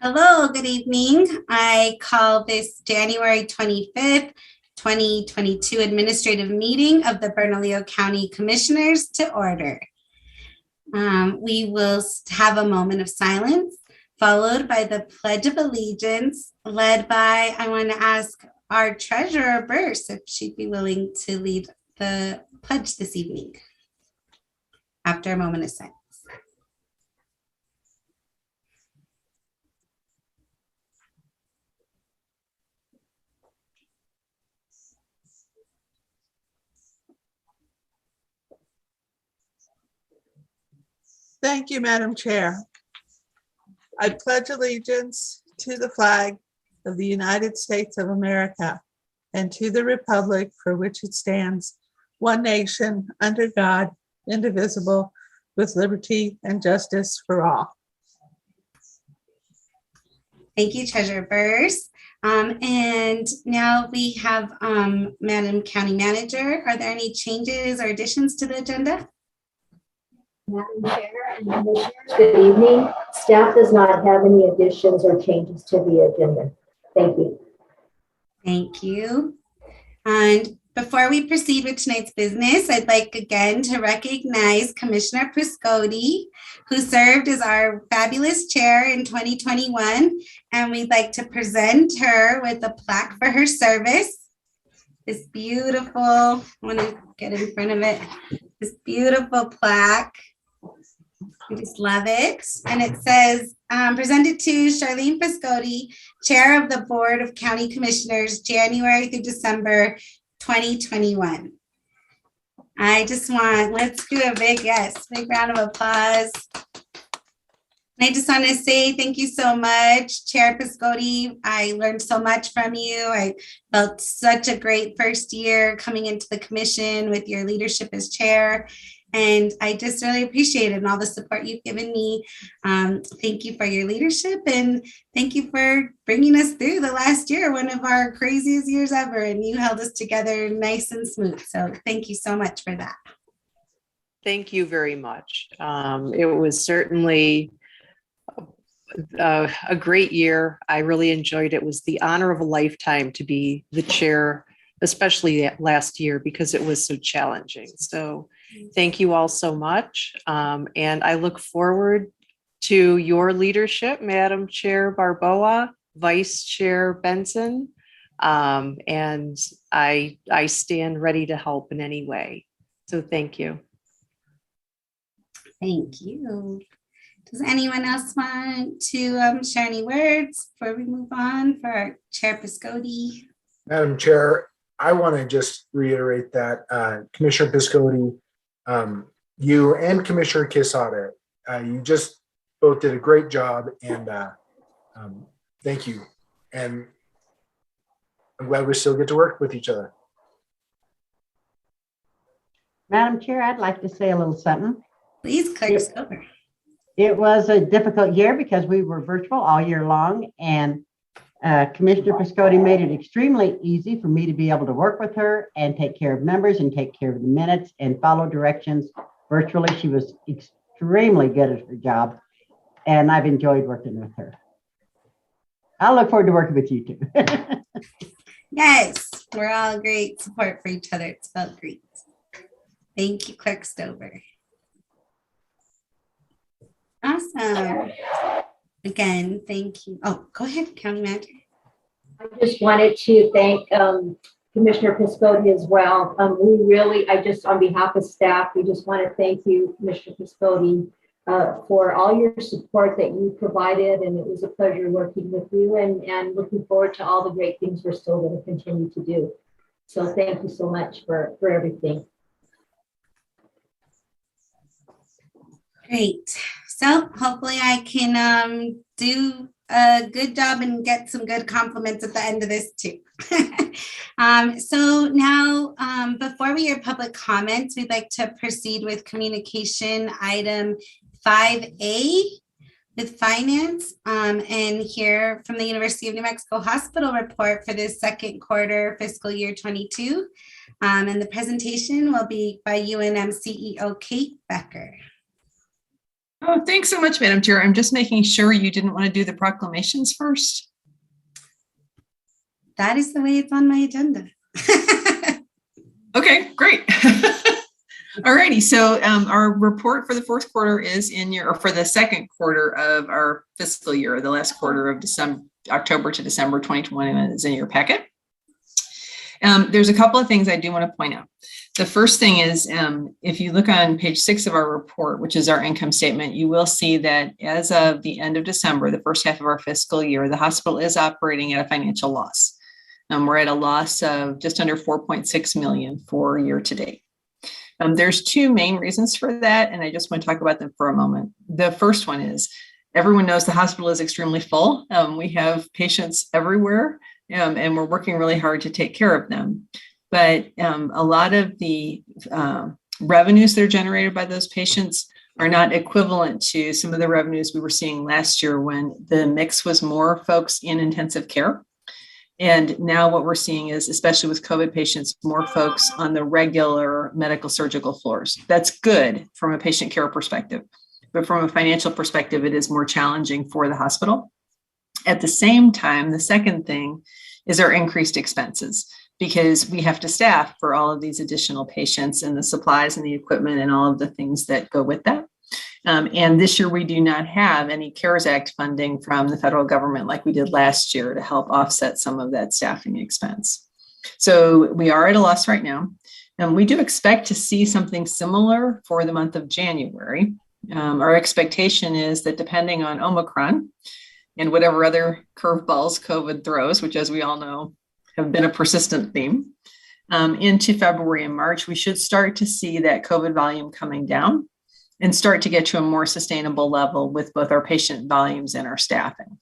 Hello, good evening. I call this January 25th, 2022 administrative meeting of the Bernalillo County Commissioners to order. We will have a moment of silence followed by the Pledge of Allegiance led by, I want to ask our treasurer, Burse, if she'd be willing to lead the pledge this evening after a moment of silence. Thank you, Madam Chair. I pledge allegiance to the flag of the United States of America and to the republic for which it stands, one nation, under God, indivisible, with liberty and justice for all. Thank you, Treasurer Burse. And now we have Madam County Manager. Are there any changes or additions to the agenda? Madam Chair and Commissioners, good evening. Staff does not have any additions or changes to the agenda. Thank you. Thank you. And before we proceed with tonight's business, I'd like again to recognize Commissioner Piscotti, who served as our fabulous chair in 2021. And we'd like to present her with a plaque for her service. This beautiful, I want to get in front of it, this beautiful plaque. I just love it. And it says, presented to Charlene Piscotti, Chair of the Board of County Commissioners, January through December 2021. I just want, let's do a big round of applause. And I just want to say thank you so much, Chair Piscotti. I learned so much from you. I felt such a great first year coming into the commission with your leadership as chair. And I just really appreciate it and all the support you've given me. Thank you for your leadership and thank you for bringing us through the last year, one of our craziest years ever. And you held us together nice and smooth. So thank you so much for that. Thank you very much. It was certainly a great year. I really enjoyed it. It was the honor of a lifetime to be the chair, especially that last year because it was so challenging. So thank you all so much. And I look forward to your leadership, Madam Chair Barboa, Vice Chair Benson. And I stand ready to help in any way. So thank you. Thank you. Does anyone else want to share any words before we move on for our Chair Piscotti? Madam Chair, I want to just reiterate that Commissioner Piscotti, you and Commissioner Quesada, you just both did a great job, and thank you. And I'm glad we still get to work with each other. Madam Chair, I'd like to say a little something. Please click over. It was a difficult year because we were virtual all year long, and Commissioner Piscotti made it extremely easy for me to be able to work with her and take care of members and take care of the minutes and follow directions virtually. She was extremely good at her job, and I've enjoyed working with her. I look forward to working with you too. Yes, we're all great support for each other. It's felt great. Thank you, Clerk Stover. Awesome. Again, thank you. Oh, go ahead, County Manager. I just wanted to thank Commissioner Piscotti as well. On behalf of staff, we just want to thank you, Commissioner Piscotti, for all your support that you provided. And it was a pleasure working with you and looking forward to all the great things we're still going to continue to do. So thank you so much for everything. Great. So hopefully I can do a good job and get some good compliments at the end of this too. So now, before we hear public comments, we'd like to proceed with communication item 5A with finance and hear from the University of New Mexico Hospital report for this second quarter fiscal year 22. And the presentation will be by UNM CEO Kate Becker. Oh, thanks so much, Madam Chair. I'm just making sure you didn't want to do the proclamations first. That is the way it's on my agenda. Okay, great. All righty. So our report for the fourth quarter is in your, or for the second quarter of our fiscal year, the last quarter of December, October to December 2021 is in your packet. There's a couple of things I do want to point out. The first thing is, if you look on page 6 of our report, which is our income statement, you will see that as of the end of December, the first half of our fiscal year, the hospital is operating at a financial loss. We're at a loss of just under 4.6 million for year to date. There's two main reasons for that, and I just want to talk about them for a moment. The first one is everyone knows the hospital is extremely full. We have patients everywhere, and we're working really hard to take care of them. But a lot of the revenues that are generated by those patients are not equivalent to some of the revenues we were seeing last year when the mix was more folks in intensive care. And now what we're seeing is, especially with COVID patients, more folks on the regular medical surgical floors. That's good from a patient care perspective, but from a financial perspective, it is more challenging for the hospital. At the same time, the second thing is our increased expenses, because we have to staff for all of these additional patients and the supplies and the equipment and all of the things that go with that. And this year we do not have any CARES Act funding from the federal government like we did last year to help offset some of that staffing expense. So we are at a loss right now. And we do expect to see something similar for the month of January. Our expectation is that depending on Omicron and whatever other curveballs COVID throws, which as we all know have been a persistent theme, into February and March, we should start to see that COVID volume coming down and start to get to a more sustainable level with both our patient volumes and our staffing.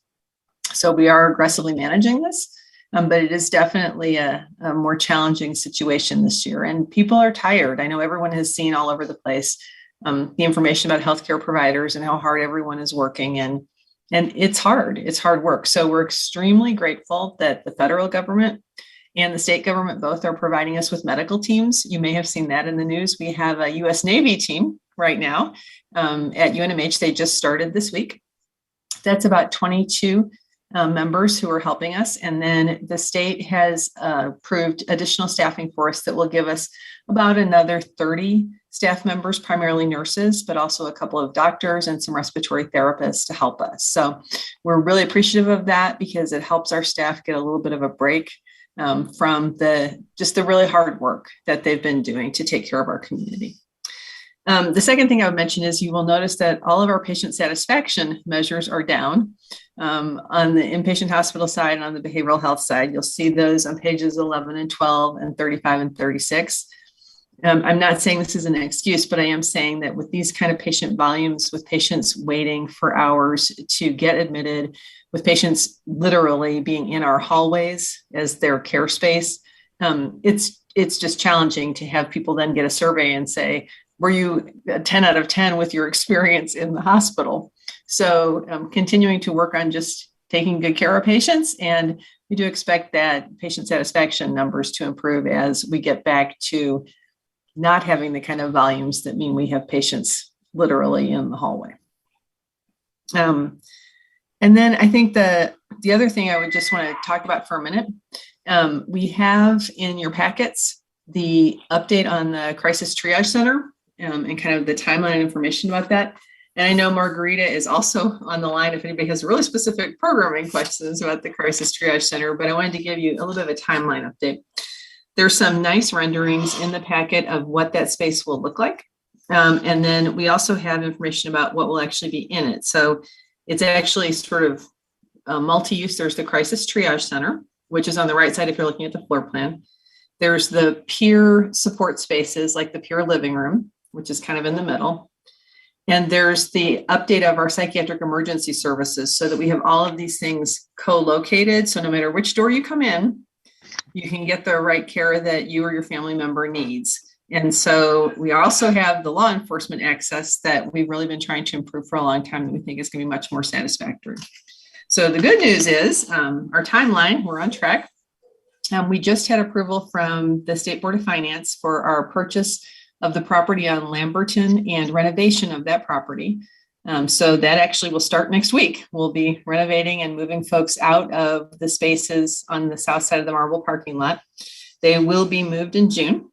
So we are aggressively managing this, but it is definitely a more challenging situation this year. And people are tired. I know everyone has seen all over the place the information about healthcare providers and how hard everyone is working. And it's hard. It's hard work. So we're extremely grateful that the federal government and the state government both are providing us with medical teams. You may have seen that in the news. We have a U.S. Navy team right now at UNMH. They just started this week. That's about 22 members who are helping us. And then the state has approved additional staffing for us that will give us about another 30 staff members, primarily nurses, but also a couple of doctors and some respiratory therapists to help us. So we're really appreciative of that because it helps our staff get a little bit of a break from the really hard work that they've been doing to take care of our community. The second thing I would mention is you will notice that all of our patient satisfaction measures are down on the inpatient hospital side and on the behavioral health side. You'll see those on pages 11 and 12 and 35 and 36. I'm not saying this is an excuse, but I am saying that with these kind of patient volumes, with patients waiting for hours to get admitted, with patients literally being in our hallways as their care space, it's just challenging to have people then get a survey and say, were you a 10 out of 10 with your experience in the hospital? So continuing to work on just taking good care of patients. And we do expect that patient satisfaction numbers to improve as we get back to not having the kind of volumes that mean we have patients literally in the hallway. And then I think the other thing I would just want to talk about for a minute, we have in your packets the update on the Crisis Triage Center and kind of the timeline and information about that. And I know Margarita is also on the line if anybody has really specific programming questions about the Crisis Triage Center, but I wanted to give you a little bit of a timeline update. There's some nice renderings in the packet of what that space will look like. And then we also have information about what will actually be in it. So it's actually sort of multi-use. There's the Crisis Triage Center, which is on the right side if you're looking at the floor plan. There's the peer support spaces like the peer living room, which is kind of in the middle. And there's the update of our psychiatric emergency services so that we have all of these things co-located. So no matter which door you come in, you can get the right care that you or your family member needs. And so we also have the law enforcement access that we've really been trying to improve for a long time that we think is going to be much more satisfactory. So the good news is our timeline, we're on track. We just had approval from the State Board of Finance for our purchase of the property on Lamberton and renovation of that property. So that actually will start next week. We'll be renovating and moving folks out of the spaces on the south side of the Marble parking lot. They will be moved in June.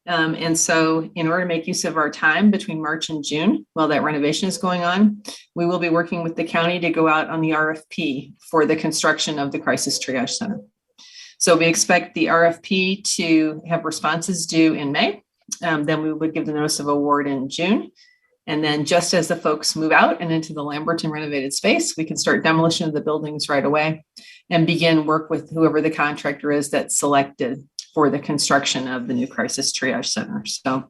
And so in order to make use of our time between March and June, while that renovation is going on, we will be working with the county to go out on the RFP for the construction of the Crisis Triage Center. So we expect the RFP to have responses due in May. Then we would give the notice of award in June. And then just as the folks move out and into the Lamberton renovated space, we can start demolition of the buildings right away and begin work with whoever the contractor is that's selected for the construction of the new Crisis Triage Center. So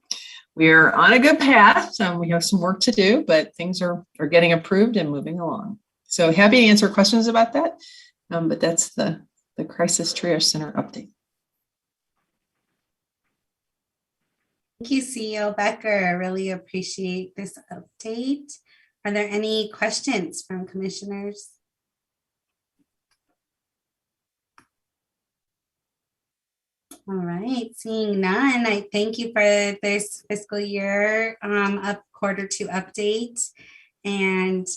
we're on a good path. We have some work to do, but things are getting approved and moving along. So happy to answer questions about that. But that's the Crisis Triage Center update. Thank you, CEO Becker. I really appreciate this update. Are there any questions from commissioners? All right, seeing none, I thank you for this fiscal year quarter two update. And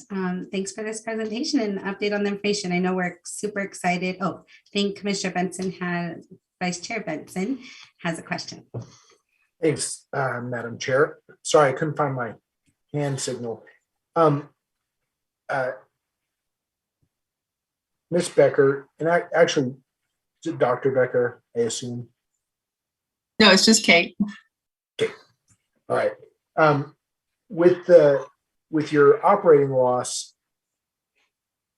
thanks for this presentation and update on the information. I know we're super excited. Oh, I think Commissioner Benson has, Vice Chair Benson has a question. Thanks, Madam Chair. Sorry, I couldn't find my hand signal. Ms. Becker, and actually, Dr. Becker, I assume. No, it's just Kate. Okay. All right. With your operating loss,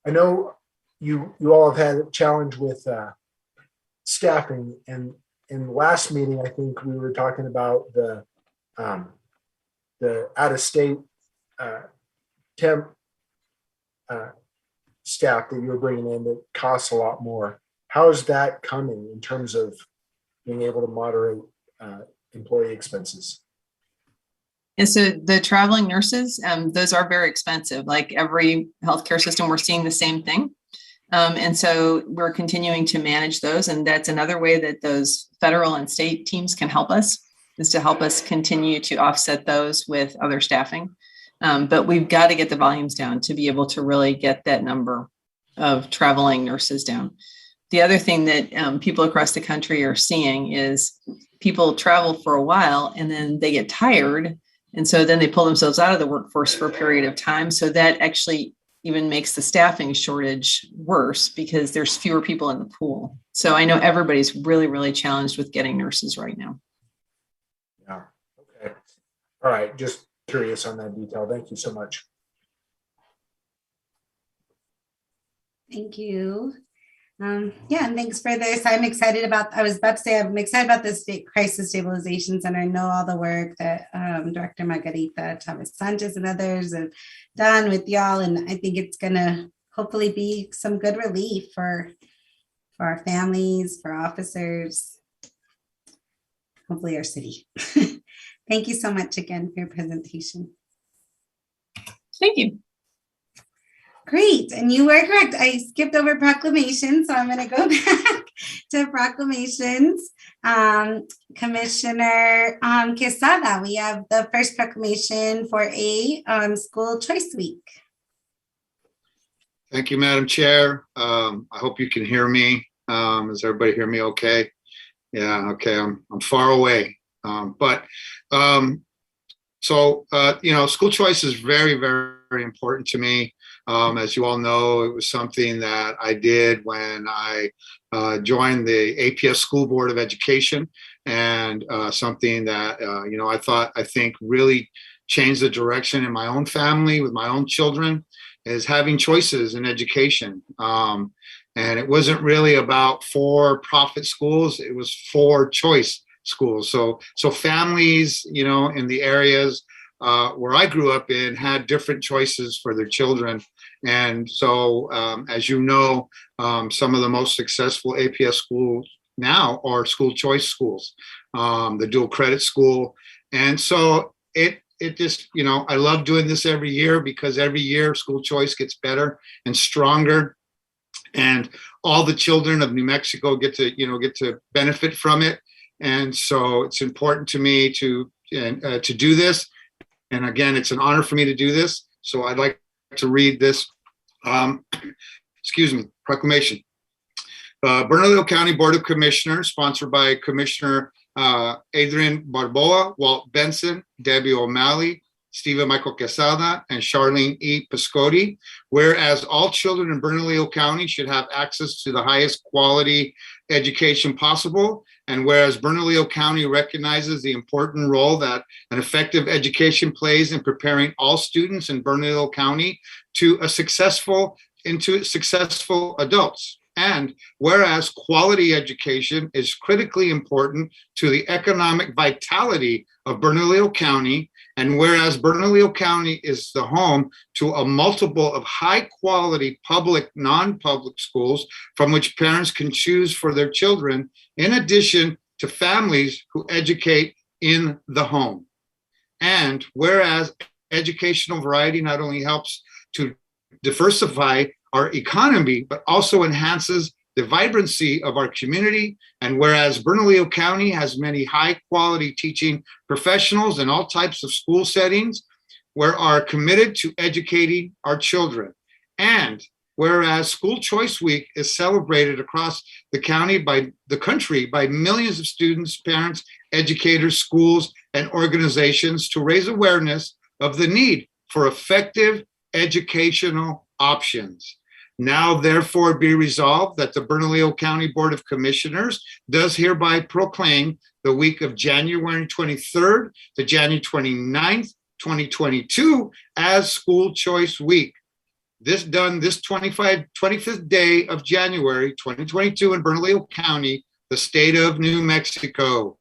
I know you all have had a challenge with staffing, and in the last meeting, I think we were talking about the out-of-state temp staff that you were bringing in that costs a lot more. How is that coming in terms of being able to moderate employee expenses? And so the traveling nurses, those are very expensive. Like every healthcare system, we're seeing the same thing. And so we're continuing to manage those. And that's another way that those federal and state teams can help us, is to help us continue to offset those with other staffing. But we've got to get the volumes down to be able to really get that number of traveling nurses down. The other thing that people across the country are seeing is people travel for a while and then they get tired. And so then they pull themselves out of the workforce for a period of time. So that actually even makes the staffing shortage worse because there's fewer people in the pool. So I know everybody's really, really challenged with getting nurses right now. Yeah. Okay. All right. Just curious on that detail. Thank you so much. Thank you. Yeah, and thanks for this. I'm excited about, I was about to say, I'm excited about the State Crisis Stabilization Center. I know all the work that Director Margarita Thomas Sanchez and others have done with y'all, and I think it's gonna hopefully be some good relief for our families, for officers, hopefully our city. Thank you so much again for your presentation. Thank you. Great, and you were correct. I skipped over proclamations, so I'm going to go back to proclamations. Commissioner Quesada, we have the first proclamation for a school choice week. Thank you, Madam Chair. I hope you can hear me. Does everybody hear me okay? Yeah, okay, I'm far away. School choice is very, very important to me. As you all know, it was something that I did when I joined the APS School Board of Education, and something that, I think really changed the direction in my own family with my own children, is having choices in education. And it wasn't really about for-profit schools, it was for choice schools. So families, in the areas where I grew up in had different choices for their children. And so, as you know, some of the most successful APS schools now are school choice schools, the dual credit school. And so it just, I love doing this every year, because every year school choice gets better and stronger. And all the children of New Mexico get to benefit from it. And so it's important to me to do this. And again, it's an honor for me to do this. So I'd like to read this, proclamation. Bernalillo County Board of Commissioners, sponsored by Commissioner Adrian Barboa, Walt Benson, Debbie O'Malley, Stephen Michael Quesada, and Charlene E. Piscotti. Whereas all children in Bernalillo County should have access to the highest quality education possible, and whereas Bernalillo County recognizes the important role that an effective education plays in preparing all students in Bernalillo County into successful adults. And whereas quality education is critically important to the economic vitality of Bernalillo County, and whereas Bernalillo County is the home to a multiple of high quality public, non-public schools from which parents can choose for their children, in addition to families who educate in the home. And whereas educational variety not only helps to diversify our economy, but also enhances the vibrancy of our community. And whereas Bernalillo County has many high quality teaching professionals in all types of school settings, we are committed to educating our children. And whereas School Choice Week is celebrated across the country by millions of students, parents, educators, schools, and organizations to raise awareness of the need for effective educational options. Now, therefore, be resolved that the Bernalillo County Board of Commissioners does hereby proclaim the week of January 23rd to January 29th, 2022 as School Choice Week. This 25th day of January 2022 in Bernalillo County, the state of New Mexico.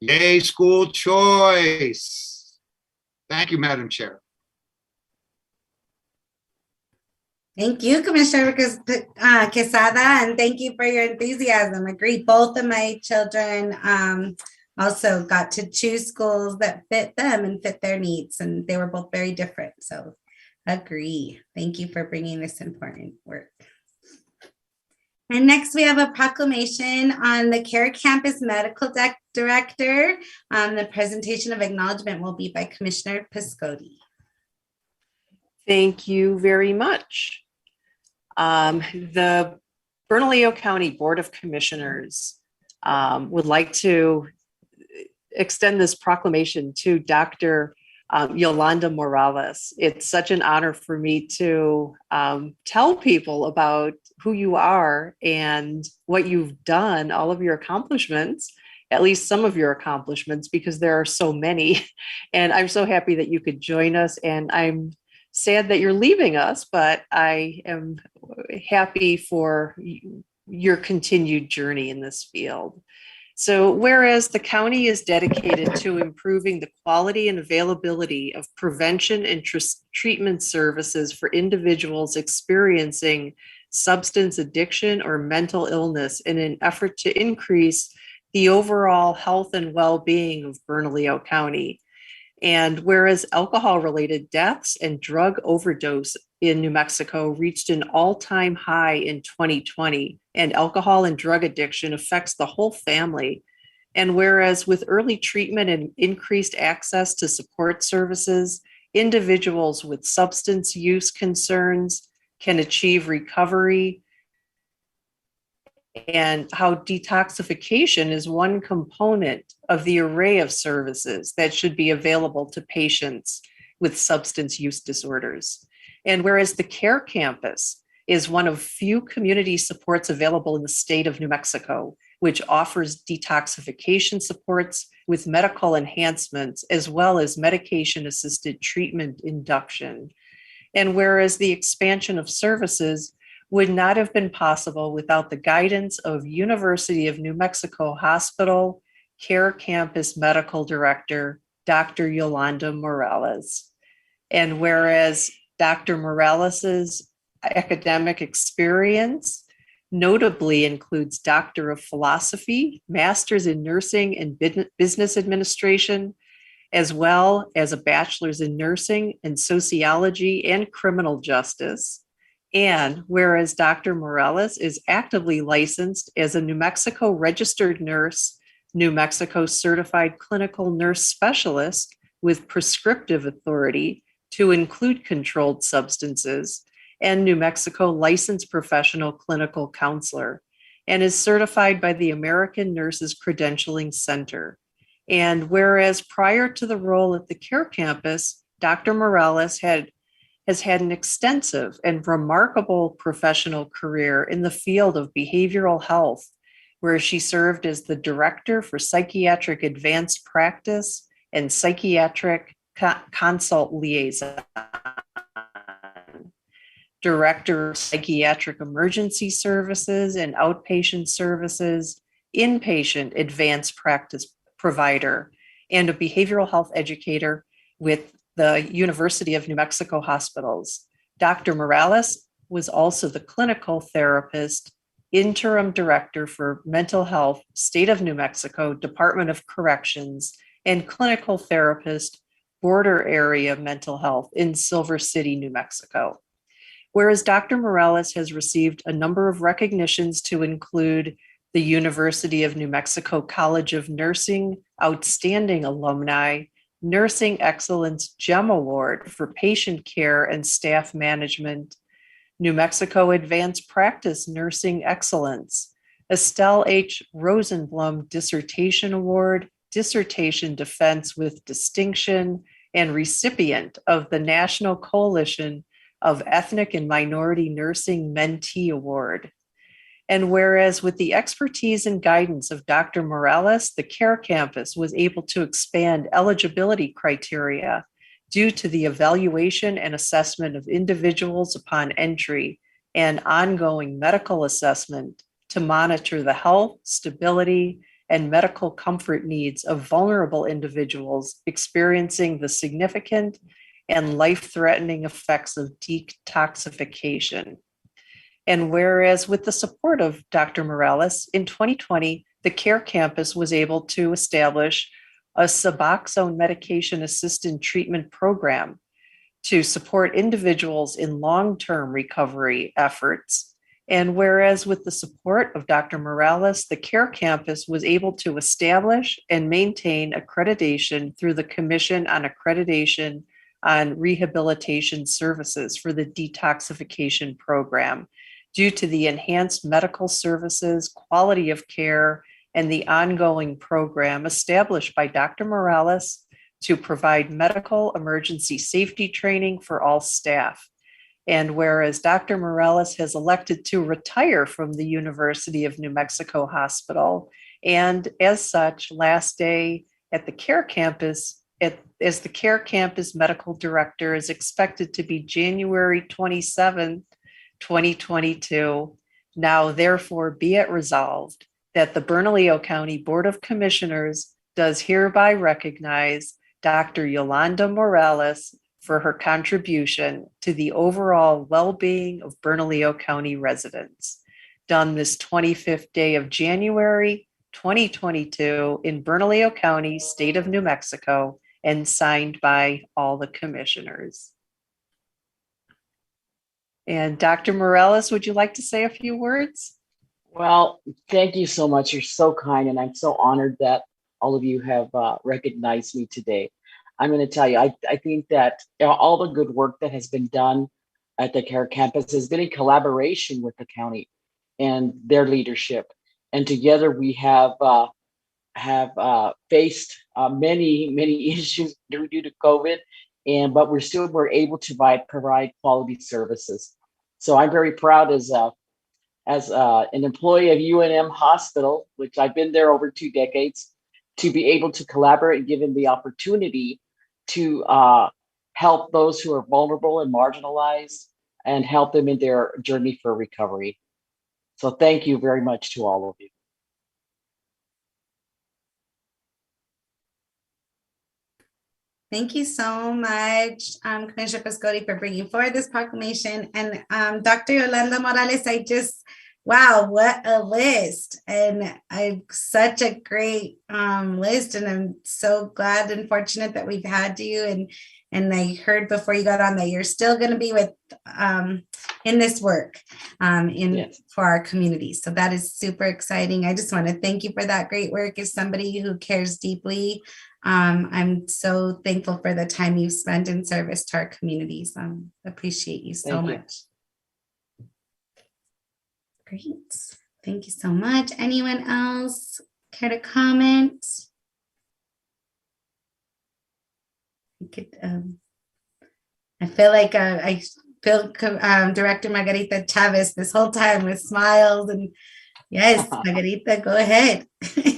Yay, school choice. Thank you, Madam Chair. Thank you, Commissioner Quesada, and thank you for your enthusiasm. Agreed. Both of my children also got to choose schools that fit them and fit their needs, and they were both very different. So agree. Thank you for bringing this important work. And next we have a proclamation on the Care Campus Medical Director. The presentation of acknowledgement will be by Commissioner Piscotti. Thank you very much. The Bernalillo County Board of Commissioners would like to extend this proclamation to Dr. Yolanda Morales. It's such an honor for me to tell people about who you are and what you've done, all of your accomplishments, at least some of your accomplishments, because there are so many. And I'm so happy that you could join us, and I'm sad that you're leaving us, but I am happy for your continued journey in this field. So whereas the county is dedicated to improving the quality and availability of prevention and treatment services for individuals experiencing substance addiction or mental illness in an effort to increase the overall health and well-being of Bernalillo County. And whereas alcohol-related deaths and drug overdose in New Mexico reached an all-time high in 2020, and alcohol and drug addiction affects the whole family. And whereas with early treatment and increased access to support services, individuals with substance use concerns can achieve recovery, and how detoxification is one component of the array of services that should be available to patients with substance use disorders. And whereas the Care Campus is one of few community supports available in the state of New Mexico, which offers detoxification supports with medical enhancements, as well as medication-assisted treatment induction. And whereas the expansion of services would not have been possible without the guidance of University of New Mexico Hospital Care Campus Medical Director, Dr. Yolanda Morales. And whereas Dr. Morales's academic experience notably includes Doctor of Philosophy, Master's in Nursing and Business Administration, as well as a Bachelor's in Nursing and Sociology and Criminal Justice. And whereas Dr. Morales is actively licensed as a New Mexico registered nurse, New Mexico certified clinical nurse specialist with prescriptive authority to include controlled substances, and New Mexico licensed professional clinical counselor, and is certified by the American Nurses Credentialing Center. And whereas prior to the role at the Care Campus, Dr. Morales has had an extensive and remarkable professional career in the field of behavioral health, where she served as the Director for Psychiatric Advanced Practice and Psychiatric Consult Liaison, Director of Psychiatric Emergency Services and Outpatient Services, Inpatient Advanced Practice Provider, and a behavioral health educator with the University of New Mexico Hospitals. Dr. Morales was also the clinical therapist, interim director for mental health, State of New Mexico, Department of Corrections, and clinical therapist, border area mental health in Silver City, New Mexico. Whereas Dr. Morales has received a number of recognitions to include the University of New Mexico College of Nursing Outstanding Alumni, Nursing Excellence GEM Award for Patient Care and Staff Management, New Mexico Advanced Practice Nursing Excellence, Estelle H. Rosenblum Dissertation Award, Dissertation Defense with Distinction, and recipient of the National Coalition of Ethnic and Minority Nursing Mentee Award. And whereas with the expertise and guidance of Dr. Morales, the Care Campus was able to expand eligibility criteria due to the evaluation and assessment of individuals upon entry and ongoing medical assessment to monitor the health, stability, and medical comfort needs of vulnerable individuals experiencing the significant and life-threatening effects of detoxification. And whereas with the support of Dr. Morales, in 2020, the Care Campus was able to establish a Suboxone medication assisted treatment program to support individuals in long-term recovery efforts. And whereas with the support of Dr. Morales, the Care Campus was able to establish and maintain accreditation through the Commission on Accreditation on Rehabilitation Services for the detoxification program, due to the enhanced medical services, quality of care, and the ongoing program established by Dr. Morales to provide medical emergency safety training for all staff. And whereas Dr. Morales has elected to retire from the University of New Mexico Hospital, and as such, last day at the Care Campus, as the Care Campus Medical Director is expected to be January 27th, 2022. Now, therefore, be it resolved that the Bernalillo County Board of Commissioners does hereby recognize Dr. Yolanda Morales for her contribution to the overall well-being of Bernalillo County residents, done this 25th day of January, 2022 in Bernalillo County, State of New Mexico, and signed by all the commissioners. And Dr. Morales, would you like to say a few words? Well, thank you so much. You're so kind, and I'm so honored that all of you have recognized me today. I'm going to tell you, I think that all the good work that has been done at the Care Campus has been in collaboration with the county and their leadership. And together we have faced many issues due to COVID, but we're able to provide quality services. So I'm very proud as an employee of UNM Hospital, which I've been there over 2 decades, to be able to collaborate and given the opportunity to help those who are vulnerable and marginalized and help them in their journey for recovery. So thank you very much to all of you. Thank you so much, Commissioner Piscotti, for bringing forward this proclamation. And Dr. Yolanda Morales, wow, what a list. And such a great list. And I'm so glad and fortunate that we've had you. And I heard before you got on that you're still going to be with in this work for our community. So that is super exciting. I just want to thank you for that great work. As somebody who cares deeply, I'm so thankful for the time you've spent in service to our communities. Appreciate you so much. Great. Thank you so much. Anyone else care to comment? I feel like I feel Director Margarita Chavez this whole time with smiles and yes, Margarita, go ahead.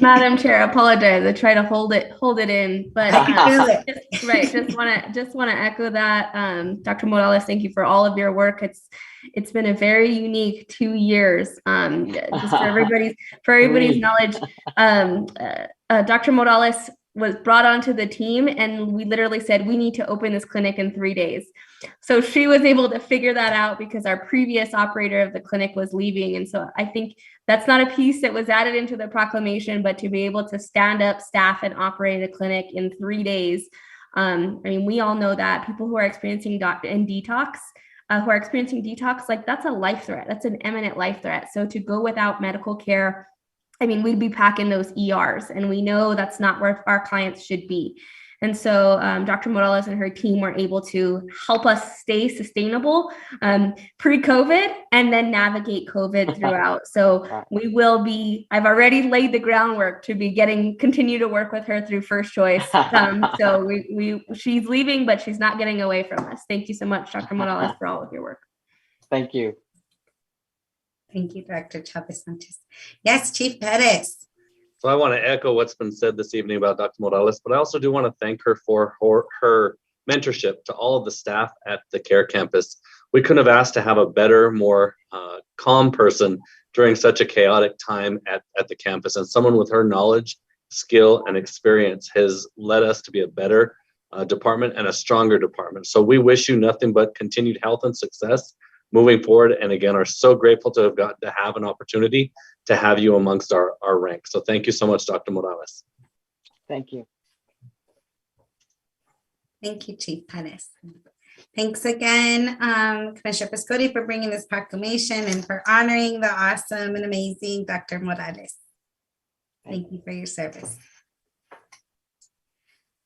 Madam Chair, I apologize. I try to hold it in, but I can feel it. Just want to echo that. Dr. Morales, thank you for all of your work. It's been a very unique 2 years. Just for everybody's knowledge, Dr. Morales was brought onto the team, and we literally said we need to open this clinic in 3 days. So she was able to figure that out because our previous operator of the clinic was leaving. And so I think that's not a piece that was added into the proclamation, but to be able to stand up, staff, and operate a clinic in 3 days. I mean, we all know that people who are experiencing detox, like that's a life threat. That's an imminent life threat. So to go without medical care, I mean, we'd be packing those ERs, and we know that's not where our clients should be. And so Dr. Morales and her team were able to help us stay sustainable pre-COVID and then navigate COVID throughout. So we will be, I've already laid the groundwork to be continue to work with her through First Choice. So she's leaving, but she's not getting away from us. Thank you so much, Dr. Morales, for all of your work. Thank you. Thank you, Director Chavez Sanchez. Yes, Chief Perez. So I want to echo what's been said this evening about Dr. Morales, but I also do want to thank her for her mentorship to all of the staff at the CARE campus. We couldn't have asked to have a better, more calm person during such a chaotic time at the campus. And someone with her knowledge, skill, and experience has led us to be a better department and a stronger department. So we wish you nothing but continued health and success moving forward. And again, are so grateful to have gotten to have an opportunity to have you amongst our ranks. So thank you so much, Dr. Morales. Thank you. Thank you, Chief Perez. Thanks again, Commissioner Piscotti, for bringing this proclamation and for honoring the awesome and amazing Dr. Morales. Thank you for your service.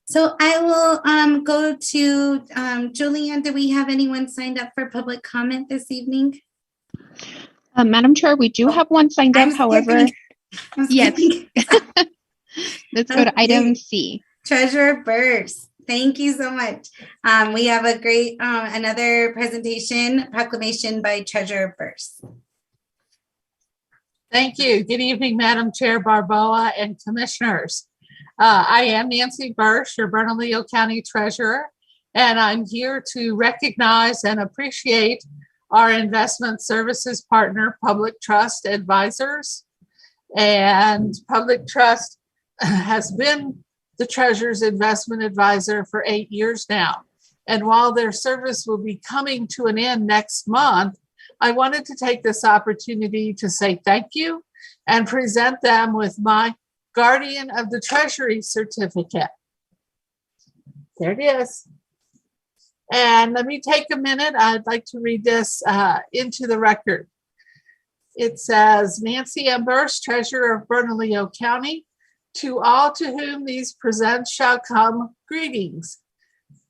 So I will go to Julianne. Do we have anyone signed up for public comment this evening? Madam Chair, we do have one signed up. However, yes. Let's go to item C. Treasurer Burrs. Thank you so much. We have a great another presentation, proclamation by Treasurer Burrs. Thank you. Good evening, Madam Chair Barboa and Commissioners. I am Nancy Bursch, your Bernalillo County Treasurer, and I'm here to recognize and appreciate our investment services partner, Public Trust Advisors. And Public Trust has been the Treasurer's investment advisor for 8 years now. And while their service will be coming to an end next month, I wanted to take this opportunity to say thank you and present them with my Guardian of the Treasury certificate. There it is. And let me take a minute. I'd like to read this into the record. It says, Nancy M. Bursch, Treasurer of Bernalillo County, to all to whom these presents shall come, greetings.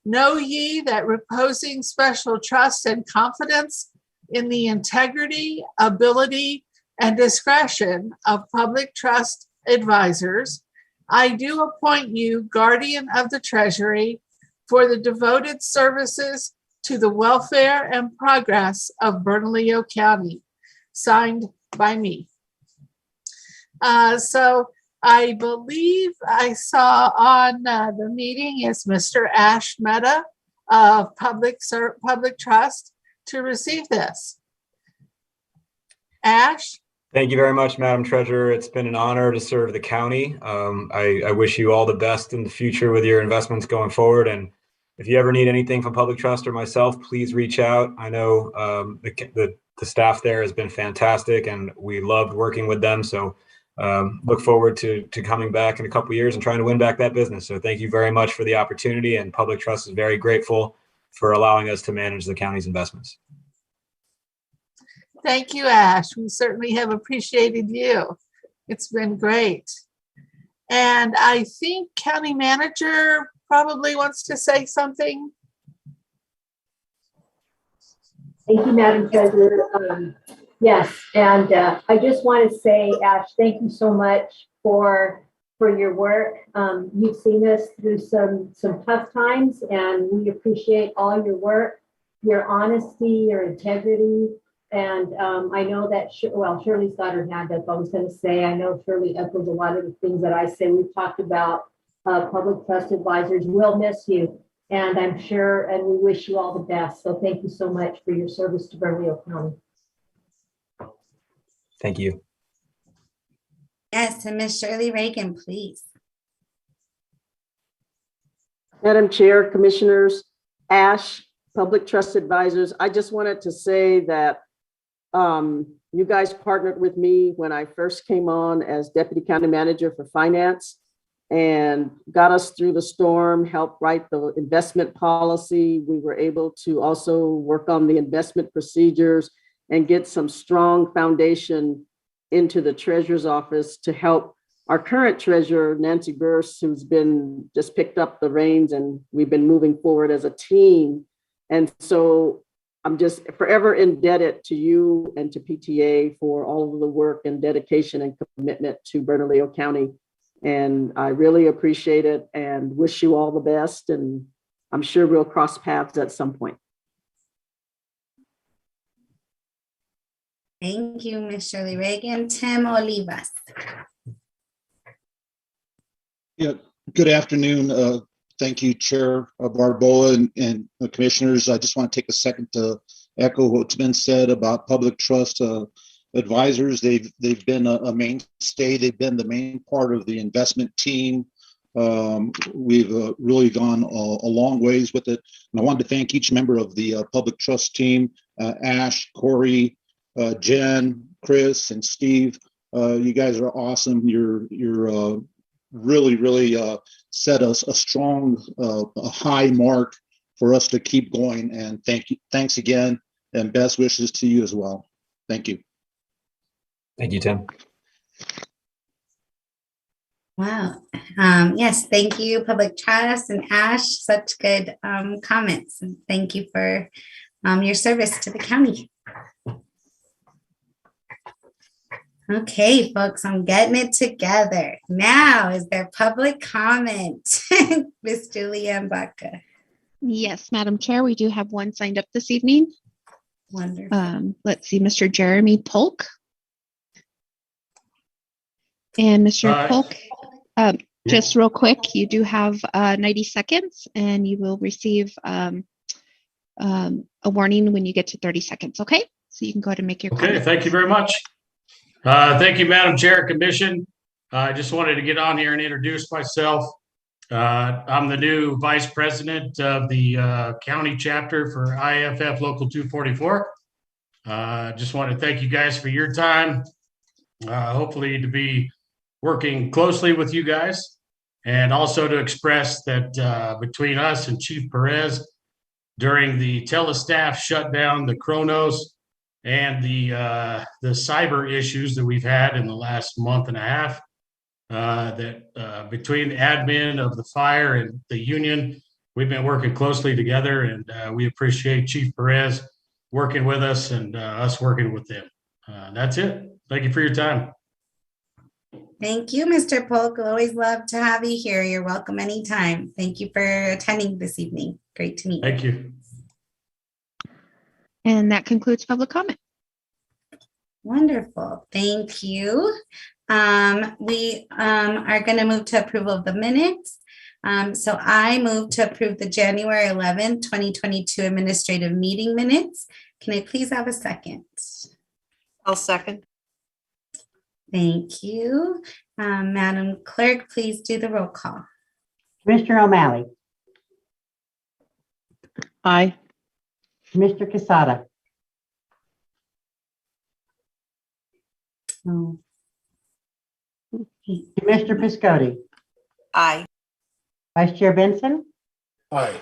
Know ye that reposing special trust and confidence in the integrity, ability, and discretion of Public Trust Advisors, I do appoint you Guardian of the Treasury for the devoted services to the welfare and progress of Bernalillo County, signed by me. So I believe I saw on the meeting is Mr. Ash Mehta of Public Trust to receive this. Ash? Thank you very much, Madam Treasurer. It's been an honor to serve the county. I wish you all the best in the future with your investments going forward. And if you ever need anything from Public Trust or myself, please reach out. I know the staff there has been fantastic and we loved working with them. So look forward to coming back in a couple of years and trying to win back that business. So thank you very much for the opportunity, and Public Trust is very grateful for allowing us to manage the county's investments. Thank you, Ash. We certainly have appreciated you. It's been great. And I think County Manager probably wants to say something. Thank you, Madam Treasurer. Yes, and I just want to say, Ash, thank you so much for your work. You've seen us through some tough times, and we appreciate all your work, your honesty, your integrity. And I know that, Shirley's got her hand up. I was going to say, I know Shirley echoes a lot of the things that I say. We've talked about public trust advisors. We'll miss you. And I'm sure, and we wish you all the best. So thank you so much for your service to Bernalillo County. Thank you. Yes, and Ms. Shirley Reagan, please. Madam Chair, Commissioners, Ash, Public Trust Advisors, I just wanted to say that you guys partnered with me when I first came on as Deputy County Manager for Finance and got us through the storm, helped write the investment policy. We were able to also work on the investment procedures and get some strong foundation into the Treasurer's office to help our current Treasurer, Nancy Burse, who's been just picked up the reins, and we've been moving forward as a team. And so I'm just forever indebted to you and to PTA for all of the work and dedication and commitment to Bernalillo County. And I really appreciate it and wish you all the best. And I'm sure we'll cross paths at some point. Thank you, Ms. Shirley Reagan. Tim Olivas. Yeah, good afternoon. Thank you, Chair Barboa and the commissioners. I just want to take a second to echo what's been said about public trust advisors. They've been a mainstay. They've been the main part of the investment team. We've really gone a long ways with it. And I wanted to thank each member of the public trust team, Ash, Corey, Jen, Chris, and Steve. You guys are awesome. You're really set us a strong, a high mark for us to keep going. And thank you. Thanks again, and best wishes to you as well. Thank you. Thank you, Tim. Wow. Yes, thank you, Public Trust and Ash. Such good comments. And thank you for your service to the county. Okay, folks, I'm getting it together. Now, is there public comment? Ms. Julianne Baca. Yes, Madam Chair, we do have one signed up this evening. Wonderful. Let's see, Mr. Jeremy Polk. And Mr. Polk, just real quick, you do have 90 seconds and you will receive a warning when you get to 30 seconds, okay? So you can go ahead and make your comment. Thank you very much. Thank you, Madam Chair, Commission. I just wanted to get on here and introduce myself. I'm the new Vice President of the County Chapter for IFF Local 244. Just want to thank you guys for your time. Hopefully to be working closely with you guys, and also to express that between us and Chief Perez during the telestaff shutdown, the Chronos, and the cyber issues that we've had in the last month and a half, that between the admin of the fire and the union, we've been working closely together, and we appreciate Chief Perez working with us and us working with them. That's it. Thank you for your time. Thank you, Mr. Polk. Always love to have you here. You're welcome anytime. Thank you for attending this evening. Great to meet you. Thank you. And that concludes public comment. Wonderful. Thank you. We are going to move to approval of the minutes. So I move to approve the January 11th, 2022 administrative meeting minutes. Can I please have a second? I'll second. Thank you. Madam Clerk, please do the roll call. Commissioner O'Malley, Aye. Commissioner Quesada, Oh, Commissioner Piscotti, Aye. Vice Chair Benson, Aye.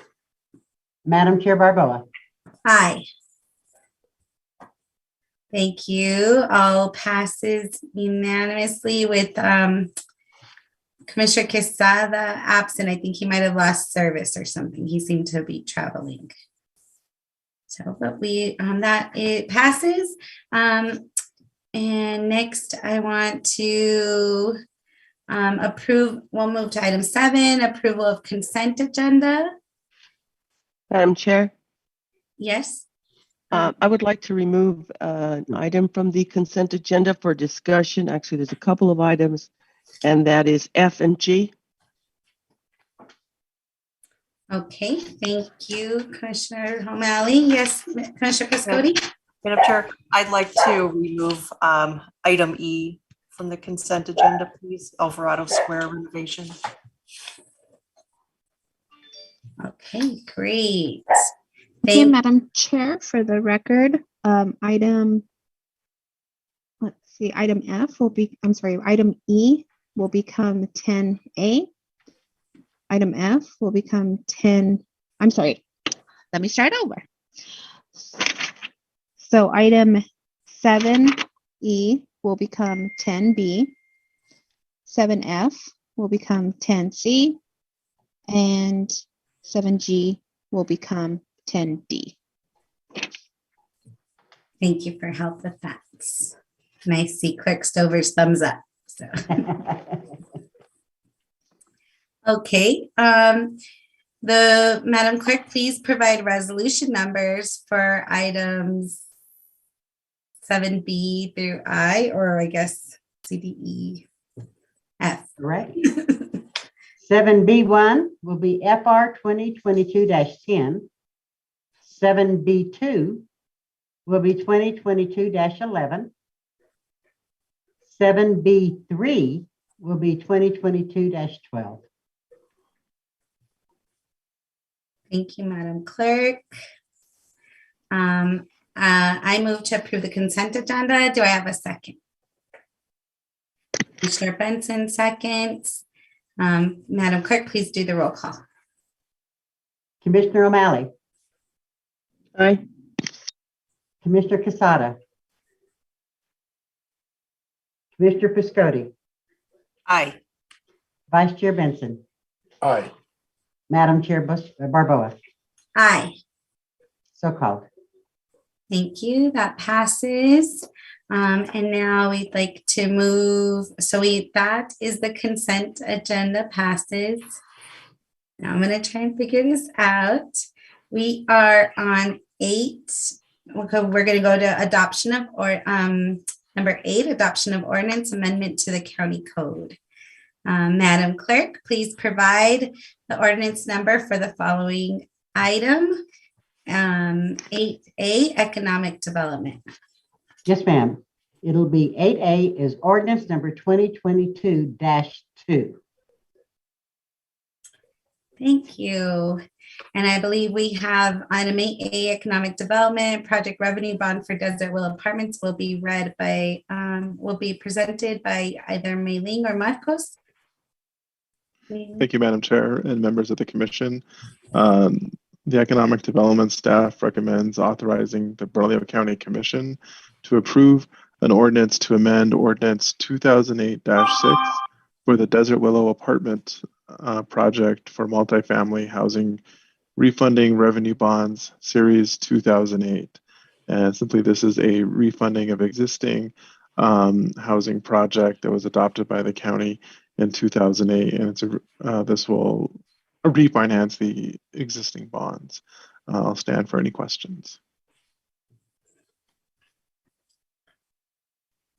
Madam Chair Barboa. Aye. Thank you. All passes unanimously with Commissioner Quesada absent. I think he might have lost service or something. He seemed to be traveling. So, but it passes. And next I want to we'll move to item 7, approval of consent agenda. Madam Chair, Yes. I would like to remove an item from the consent agenda for discussion. Actually, there's a couple of items, and that is F and G. Okay, thank you, Commissioner O'Malley. Yes, Commissioner Piscotti? Madam Chair, I'd like to remove item E from the consent agenda, please. Alvarado Square renovation. Okay, great. Okay, Madam Chair, for the record, item F will be, item E will become 10A. Item F will become 10, let me start over. So item 7E will become 10B, 7F will become 10C, and 7G will become 10D. Thank you for help with that. And I see Clerk Stover's thumbs up. So. Okay. The Madam Clerk, please provide resolution numbers for items 7B through I, or I guess C, D, E, F. Correct. 7B1 will be FR 2022-10. 7B2 will be 2022-11. 7B3 will be 2022-12. Thank you, Madam Clerk. I move to approve the consent agenda. Do I have a second? Commissioner Benson seconds. Madam Clerk, please do the roll call. Commissioner O'Malley. Aye. Commissioner Quesada. Commissioner Piscotti. Aye. Vice Chair Benson. Aye. Madam Chair Barboa. Aye. So called. Thank you. That passes. And now we'd like to move. That is the consent agenda passes. Now I'm going to try and figure this out. We are on 8. We're going to go to adoption of number 8, adoption of ordinance amendment to the county code. Madam Clerk, please provide the ordinance number for the following item. 8A, economic development. Yes, ma'am. It'll be 8A is ordinance number 2022-2. Thank you. And I believe we have item 8A, economic development, project revenue bond for Desert Will Apartments will be presented by either Mei Ling or Marcos. Thank you, Madam Chair and members of the Commission. The Economic Development staff recommends authorizing the Bernalillo County Commission to approve an ordinance to amend Ordinance 2008-6 for the Desert Willow Apartment project for multifamily housing refunding revenue bonds series 2008. And simply this is a refunding of existing housing project that was adopted by the county in 2008, and this will refinance the existing bonds. I'll stand for any questions.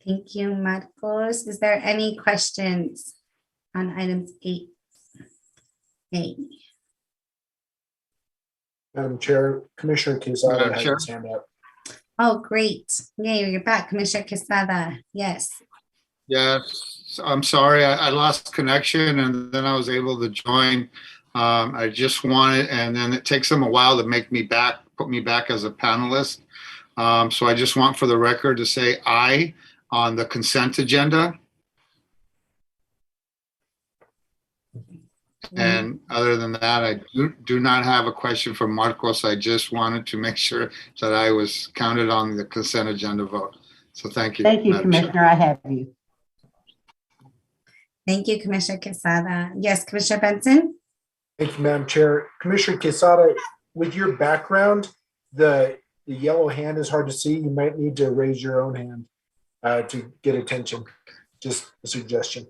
Thank you, Marcos. Is there any questions on items 8A? Madam Chair, Commissioner Quesada Madam has Chair. his hand up. Oh, great. Yay, you're back, Commissioner Quesada. Yes. Yes, I'm sorry, I lost connection and then I was able to join. I just wanted, and then it takes them a while to put me back as a panelist. So I just want for the record to say aye on the consent agenda. And other than that, I do not have a question for Marcos. I just wanted to make sure that I was counted on the consent agenda vote. So thank you. Thank you, Madam Chair. Commissioner. I have you. Thank you, Commissioner Quesada. Yes, Commissioner Benson? Thank you, Madam Chair. Commissioner Quesada, with your background, the yellow hand is hard to see. You might need to raise your own hand to get attention. Just a suggestion.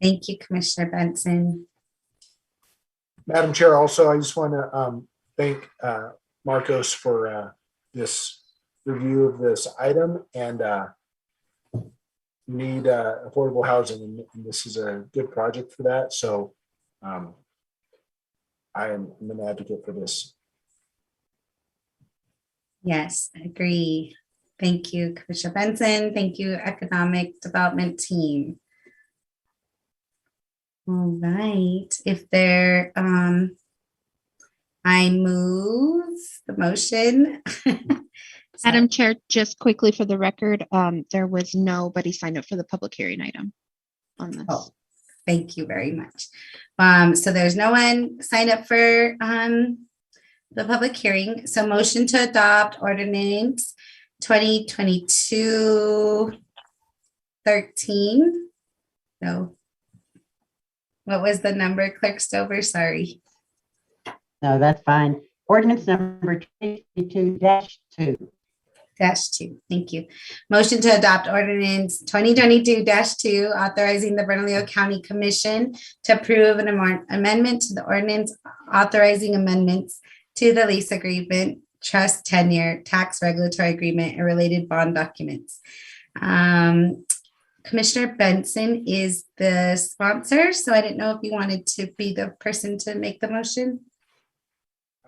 Thank you, Commissioner Benson. Madam Chair, also, I just want to thank Marcos for this review of this item, and need affordable housing, and this is a good project for that. So I am an advocate for this. Yes, I agree. Thank you, Commissioner Benson. Thank you, Economic Development Team. All right, if there, I move the motion. Madam Chair, just quickly for the record, there was nobody signed up for the public hearing item on this. Oh, thank you very much. So there's no one signed up for the public hearing. So motion to adopt ordinance 2022-13. No. What was the number, Clerk Stover? Sorry. No, that's fine. Ordinance number 22-2. -2. Thank you. Motion to adopt ordinance 2022-2, authorizing the Bernalillo County Commission to approve an amendment to the ordinance authorizing amendments to the lease agreement, trust tenure, tax regulatory agreement, and related bond documents. Commissioner Benson is the sponsor, so I didn't know if you wanted to be the person to make the motion.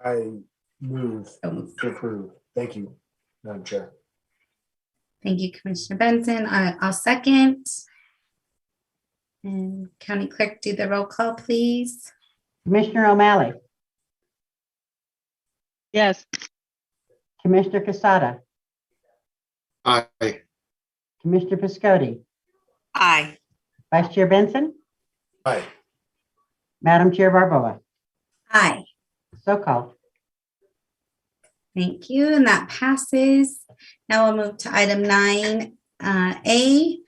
I move to approve. Thank you, Madam Chair. Thank you, Commissioner Benson. I'll second. And County Clerk, do the roll call, please. Commissioner O'Malley, Yes. Commissioner Quesada, Aye. Commissioner Piscotti, Aye. Vice Chair Benson, Aye. Madam Chair Barboa. Aye. So called. Thank you, and that passes. Now we'll move to item 9A.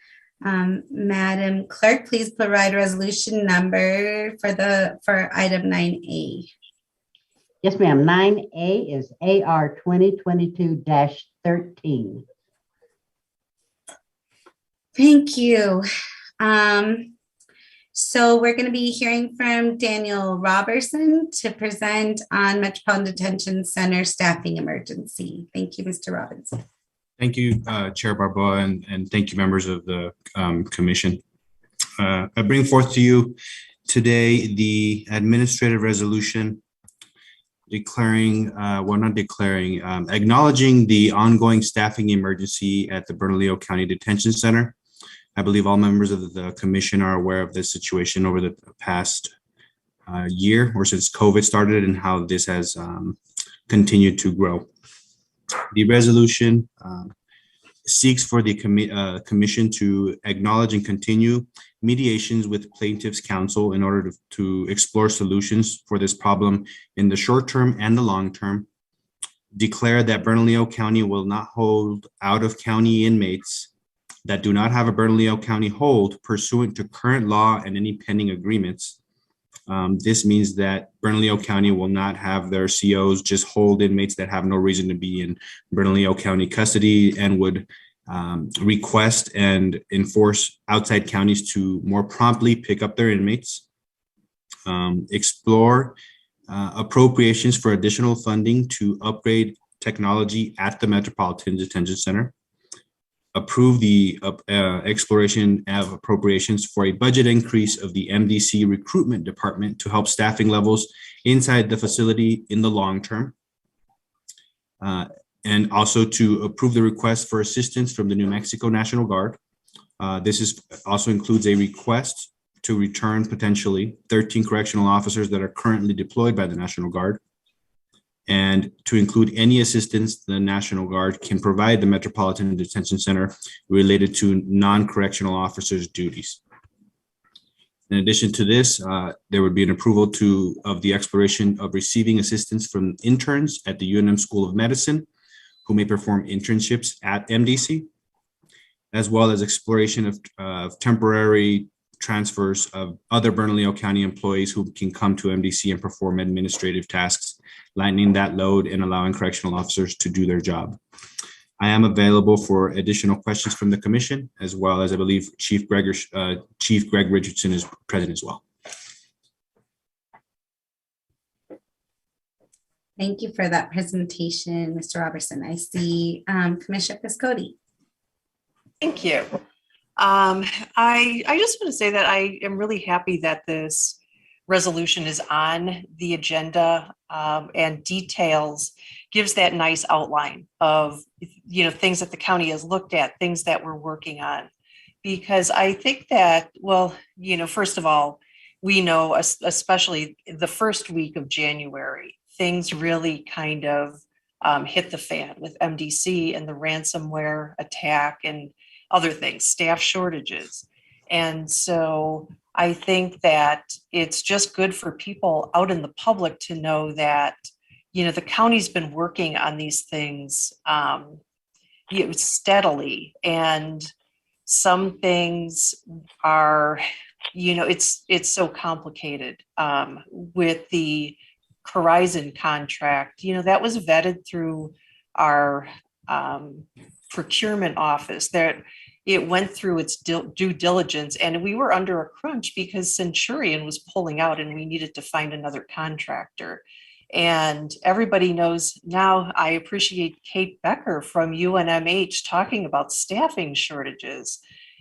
Madam Clerk, please provide resolution number for item 9A. Yes, ma'am. 9A is AR 2022-13. Thank you. So we're going to be hearing from Daniel Robertson to present on Metropolitan Detention Center staffing emergency. Thank you, Mr. Robinson. Thank you, Chair Barboa, and thank you, members of the commission. I bring forth to you today the administrative resolution declaring, acknowledging the ongoing staffing emergency at the Bernalillo County Detention Center. I believe all members of the commission are aware of this situation over the past year or since COVID started and how this has continued to grow. The resolution seeks for the commission to acknowledge and continue mediations with plaintiffs' counsel in order to explore solutions for this problem in the short term and the long term. Declare that Bernalillo County will not hold out-of-county inmates that do not have a Bernalillo County hold pursuant to current law and any pending agreements. This means that Bernalillo County will not have their COs just hold inmates that have no reason to be in Bernalillo County custody and would request and enforce outside counties to more promptly pick up their inmates. Explore appropriations for additional funding to upgrade technology at the Metropolitan Detention Center. Approve the exploration of appropriations for a budget increase of the MDC recruitment department to help staffing levels inside the facility in the long term. And also to approve the request for assistance from the New Mexico National Guard. This also includes a request to return potentially 13 correctional officers that are currently deployed by the National Guard, and to include any assistance the National Guard can provide the Metropolitan Detention Center related to non-correctional officers' duties. In addition to this, there would be an approval of the exploration of receiving assistance from interns at the UNM School of Medicine who may perform internships at MDC, as well as exploration of temporary transfers of other Bernalillo County employees who can come to MDC and perform administrative tasks, lightening that load and allowing correctional officers to do their job. I am available for additional questions from the commission, as well as I believe Chief Greg Richardson is present as well. Thank you for that presentation, Mr. Robertson. I see Commissioner Piscotti. Thank you. I just want to say that I am really happy that this resolution is on the agenda and gives that nice outline of, things that the county has looked at, things that we're working on. Because I think that, first of all, we know, especially the first week of January, things really kind of hit the fan with MDC and the ransomware attack and other things, staff shortages. And so I think that it's just good for people out in the public to know that, the county's been working on these things steadily. And some things are, it's so complicated with the Horizon contract, that was vetted through our procurement office. That it went through its due diligence, and we were under a crunch because Centurion was pulling out and we needed to find another contractor. And everybody knows now. I appreciate Kate Becker from UNMH talking about staffing shortages,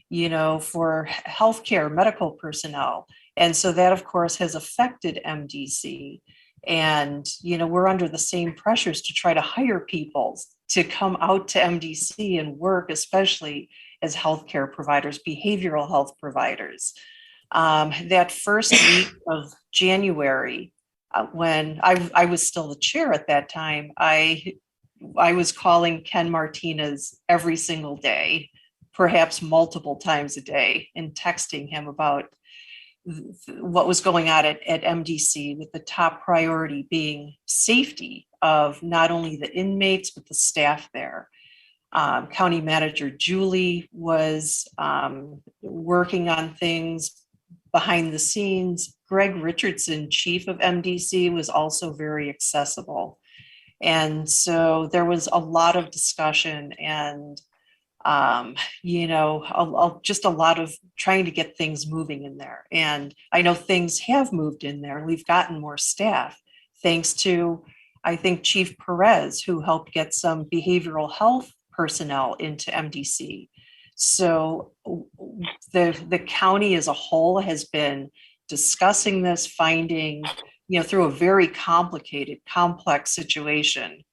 for healthcare medical personnel. And so that, of course, has affected MDC. And, we're under the same pressures to try to hire people to come out to MDC and work, especially as healthcare providers, behavioral health providers. That first week of January, when I was still the chair at that time, I was calling Ken Martinez every single day, perhaps multiple times a day, and texting him about what was going on at MDC, with the top priority being safety of not only the inmates, but the staff there. County Manager Julie was working on things behind the scenes. Greg Richardson, chief of MDC, was also very accessible. And so there was a lot of discussion and just a lot of trying to get things moving in there. And I know things have moved in there. We've gotten more staff thanks to, I think, Chief Perez, who helped get some behavioral health personnel into MDC. So the county as a whole has been discussing this, finding, through a very complicated, complex situation,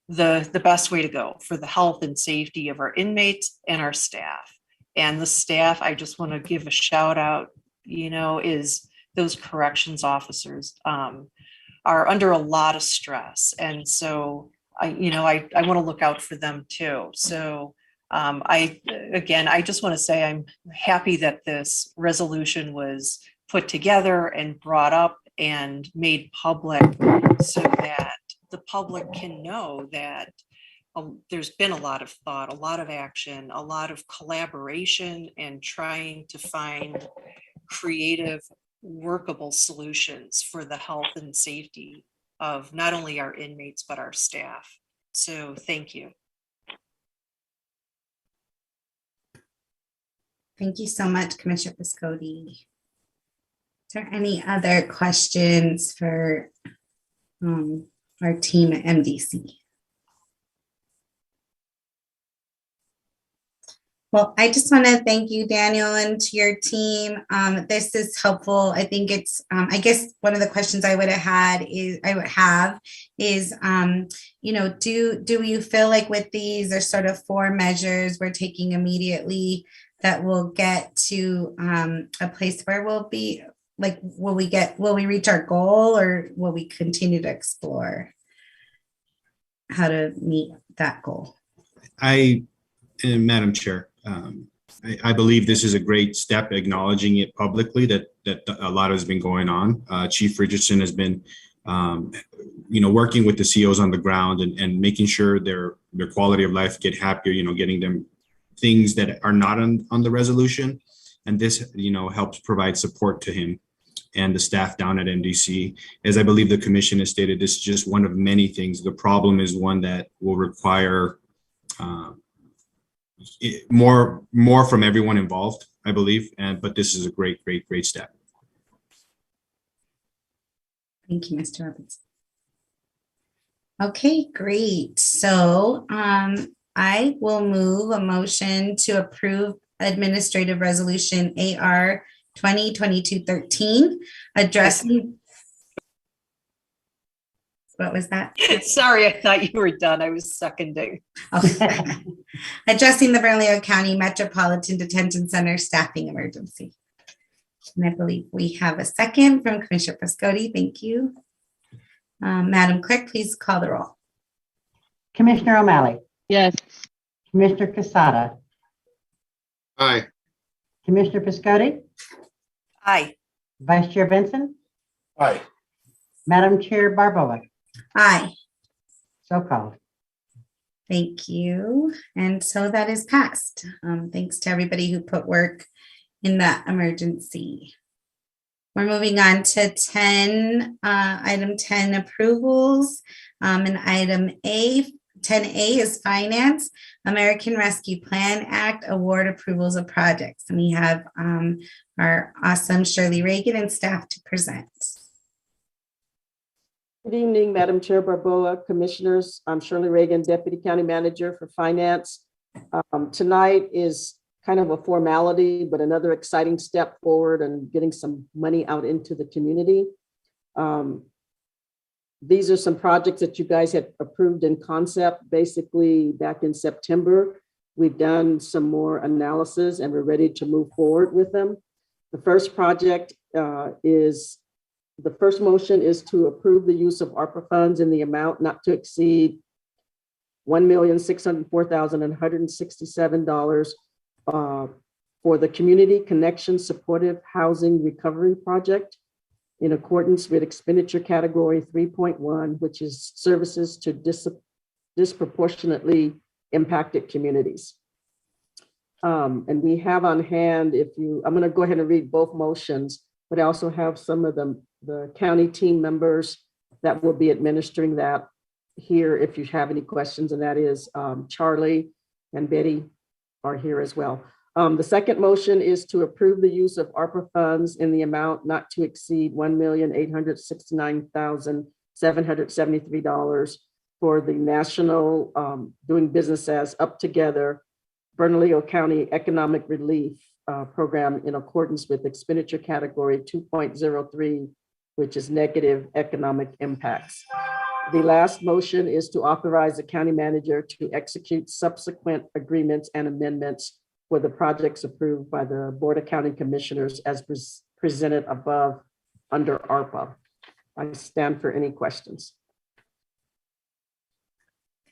the best way to go for the health and safety of our inmates and our staff. And the staff, I just want to give a shout out, is those corrections officers are under a lot of stress. And so I want to look out for them too. So I just want to say I'm happy that this resolution was put together and brought up and made public so that the public can know that there's been a lot of thought, a lot of action, a lot of collaboration, and trying to find creative, workable solutions for the health and safety of not only our inmates, but our staff. So thank you. Thank you so much, Commissioner Piscotti. Is there any other questions for our team at MDC? Well, I just want to thank you, Daniel, and to your team. This is helpful. I think it's, I guess one of the questions I would have is, do you feel like with these, there's sort of 4 measures we're taking immediately that will get to a place where we'll be, like, will we reach our goal, or will we continue to explore how to meet that goal? Madam Chair, I believe this is a great step, acknowledging it publicly that a lot has been going on. Chief Richardson has been, working with the COs on the ground and making sure their quality of life get happier. Getting them things that are not on the resolution, and this helps provide support to him and the staff down at MDC. As I believe the commission has stated, this is just one of many things. The problem is one that will require more from everyone involved, I believe. But this is a great step. Thank you, Mr. Roberts. Okay, great. So I will move a motion to approve Administrative Resolution AR 2022-13, addressing. What was that? Sorry, I thought you were done. I was seconding. Okay. Addressing the Bernalillo County Metropolitan Detention Center staffing emergency. And I believe we have a second from Commissioner Piscotti. Thank you. Madam Clerk, please call the roll. Commissioner O'Malley, Yes. Commissioner Casada, Aye. Commissioner Piscotti, Aye. Vice Chair Benson, Aye. Madam Chair Barboa. Aye. So called. Thank you. And so that is passed. Thanks to everybody who put work in that emergency. We're moving on to item 10 approvals. And item 10A is finance, American Rescue Plan Act award approvals of projects. And we have our awesome Shirley Reagan and staff to present. Good evening, Madam Chair Barboa, Commissioners. I'm Shirley Reagan, Deputy County Manager for Finance. Tonight is kind of a formality, but another exciting step forward and getting some money out into the community. These are some projects that you guys had approved in concept, basically back in September. We've done some more analysis and we're ready to move forward with them. The first project the first motion is to approve the use of ARPA funds in the amount not to exceed $1,604,167 for the Community Connection Supportive Housing Recovery Project in accordance with expenditure category 3.1, which is services to disproportionately impacted communities. And we have on hand, I'm going to go ahead and read both motions, but I also have some of the county team members that will be administering that here if you have any questions, and that is Charlie and Betty are here as well. The second motion is to approve the use of ARPA funds in the amount not to exceed $1,869,773 for the national doing business as Up Together Bernalillo County Economic Relief Program in accordance with expenditure category 2.03, which is negative economic impacts. The last motion is to authorize the county manager to execute subsequent agreements and amendments for the projects approved by the Board of County Commissioners as presented above under ARPA. I stand for any questions.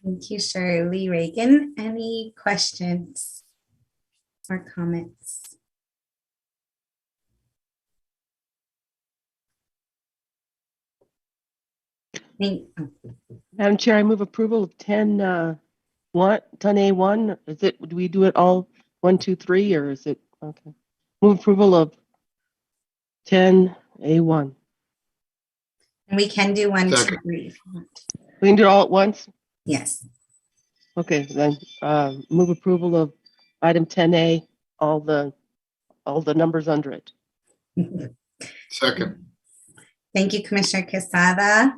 Thank you, Shirley Reagan. Any questions or comments? Madam Chair, I move approval of 10A1. Do we do it all 1, 2, 3, or is it okay? Move approval of 10A1. And we can do 1, 2, 3. We can do it all at once? Yes. Okay, then move approval of item 10A, all the numbers under it. Second. Thank you, Commissioner Quesada.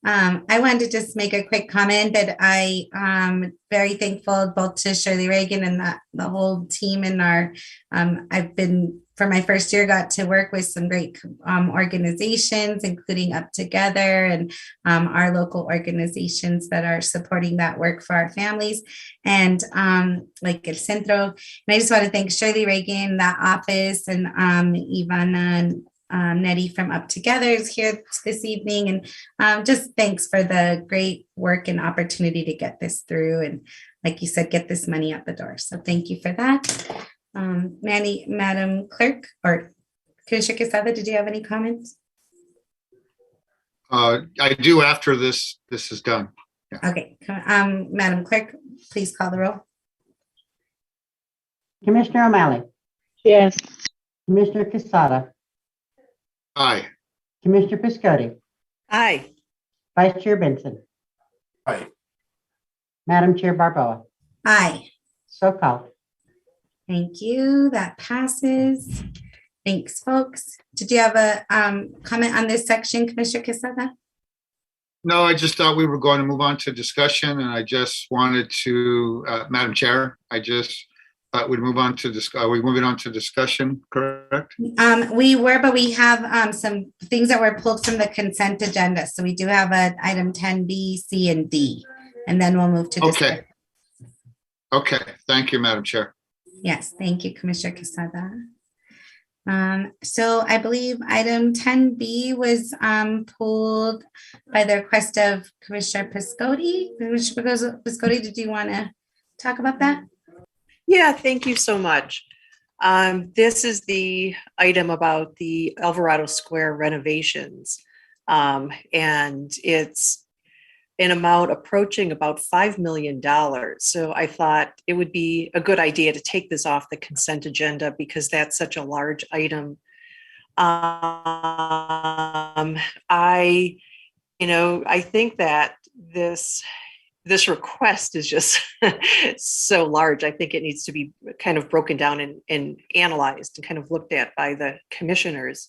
I wanted to just make a quick comment that I am very thankful both to Shirley Reagan and the whole team in our, I've been, for my first year, got to work with some great organizations, including Up Together and our local organizations that are supporting that work for our families, and like El Centro. And I just want to thank Shirley Reagan, that office, and Ivana and Nettie from Up Together is here this evening. And just thanks for the great work and opportunity to get this through. And like you said, get this money out the door. So thank you for that. Madam Clerk or Commissioner Quesada, did you have any comments? I do after this is done. Okay, Madam Clerk, please call the roll. Commissioner O'Malley, Yes. Commissioner Casada, Aye. Commissioner Piscotti, Aye. Vice Chair Benson, Aye. Madam Chair Barboa. Aye. So called. Thank you. That passes. Thanks, folks. Did you have a comment on this section, Commissioner Quesada? No, I just thought we were going to move on to discussion, and I just wanted to, Madam Chair, I just thought we'd move on to are we moving on to discussion, correct? We were, but we have some things that were pulled from the consent agenda. So we do have an item 10B, C, and D, and then we'll move to discussion. Okay. Thank you, Madam Chair. Yes, thank you, Commissioner Quesada. So I believe item 10B was pulled by the request of Commissioner Piscotti. Commissioner Piscotti, did you want to talk about that? Yeah, thank you so much. This is the item about the Alvarado Square renovations. And it's an amount approaching about $5 million. So I thought it would be a good idea to take this off the consent agenda because that's such a large item. I think that this request is just so large. I think it needs to be kind of broken down and analyzed and kind of looked at by the commissioners.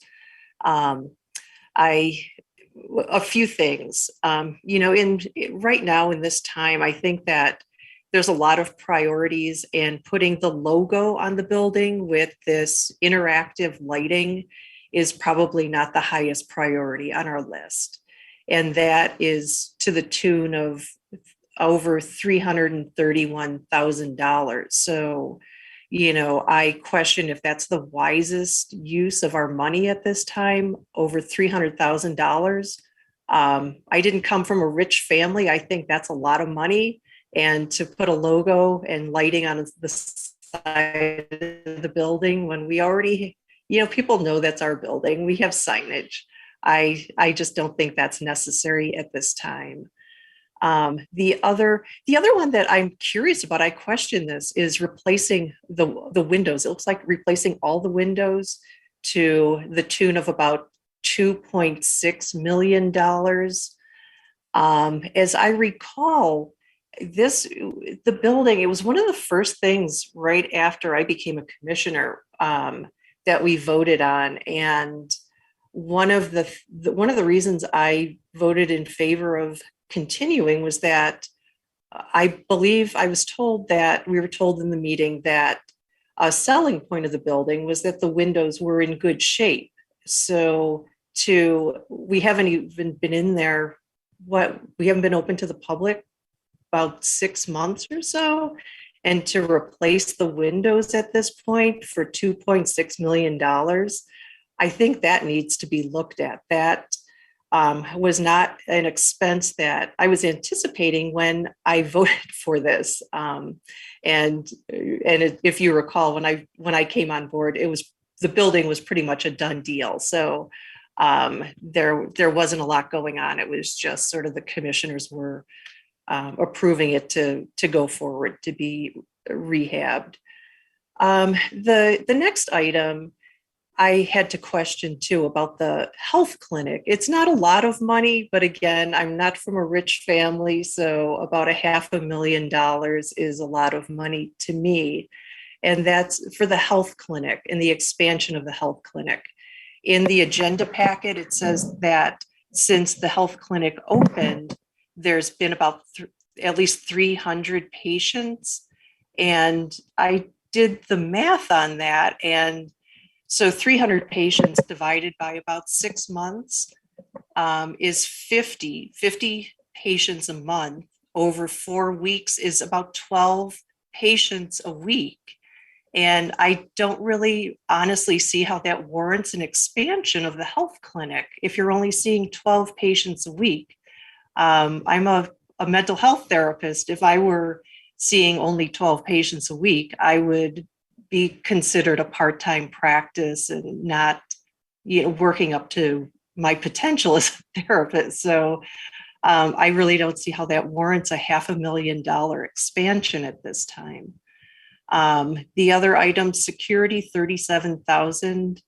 A few things, right now in this time, I think that there's a lot of priorities, and putting the logo on the building with this interactive lighting is probably not the highest priority on our list. And that is to the tune of over $331,000. So, I question if that's the wisest use of our money at this time, over $300,000. I didn't come from a rich family. I think that's a lot of money. And to put a logo and lighting on the side of the building when we already, people know that's our building. We have signage. I just don't think that's necessary at this time. The other one that I'm curious about, I question this, is replacing the windows. It looks like replacing all the windows to the tune of about $2.6 million. As I recall, the building, it was one of the first things right after I became a commissioner that we voted on. And one of the reasons I voted in favor of continuing was that I believe we were told in the meeting that a selling point of the building was that the windows were in good shape. So we haven't even been in there. We haven't been open to the public about 6 months or so. And to replace the windows at this point for $2.6 million, I think that needs to be looked at. That was not an expense that I was anticipating when I voted for this. If you recall, when I came on board, the building was pretty much a done deal. So there wasn't a lot going on. It was just sort of the commissioners were approving it to go forward to be rehabbed. The next item I had to question too about the health clinic. It's not a lot of money, but again, I'm not from a rich family, so about $500,000 is a lot of money to me. And that's for the health clinic and the expansion of the health clinic. In the agenda packet, it says that since the health clinic opened, there's been about at least 300 patients. And I did the math on that, and so 300 patients divided by about 6 months is 50 patients a month. Over 4 weeks is about 12 patients a week. And I don't really honestly see how that warrants an expansion of the health clinic if you're only seeing 12 patients a week. I'm a mental health therapist. If I were seeing only 12 patients a week, I would be considered a part-time practice and not, working up to my potential as a therapist. So I really don't see how that warrants a $500,000 expansion at this time. The other item, security, 37,000.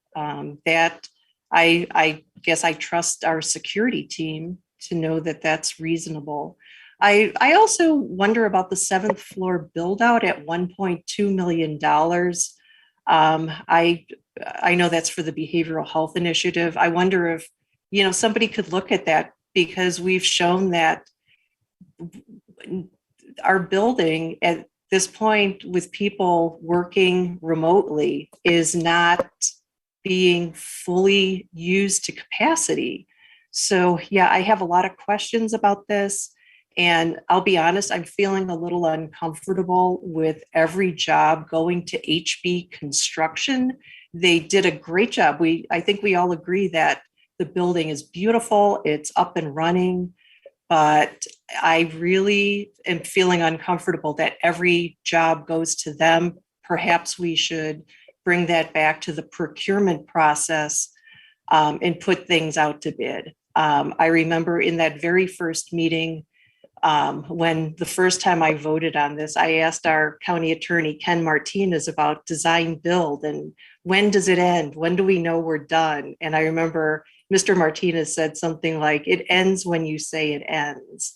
That I guess I trust our security team to know that that's reasonable. I also wonder about the 7th floor build out at $1.2 million. I know that's for the behavioral health initiative. I wonder if, somebody could look at that, because we've shown that our building at this point with people working remotely is not being fully used to capacity. So yeah, I have a lot of questions about this. And I'll be honest, I'm feeling a little uncomfortable with every job going to HB Construction. They did a great job. I think we all agree that the building is beautiful, it's up and running, but I really am feeling uncomfortable that every job goes to them. Perhaps we should bring that back to the procurement process and put things out to bid. I remember in that very first meeting, when the first time I voted on this, I asked our county attorney, Ken Martinez, about design build and when does it end? When do we know we're done? And I remember Mr. Martinez said something like, it ends when you say it ends.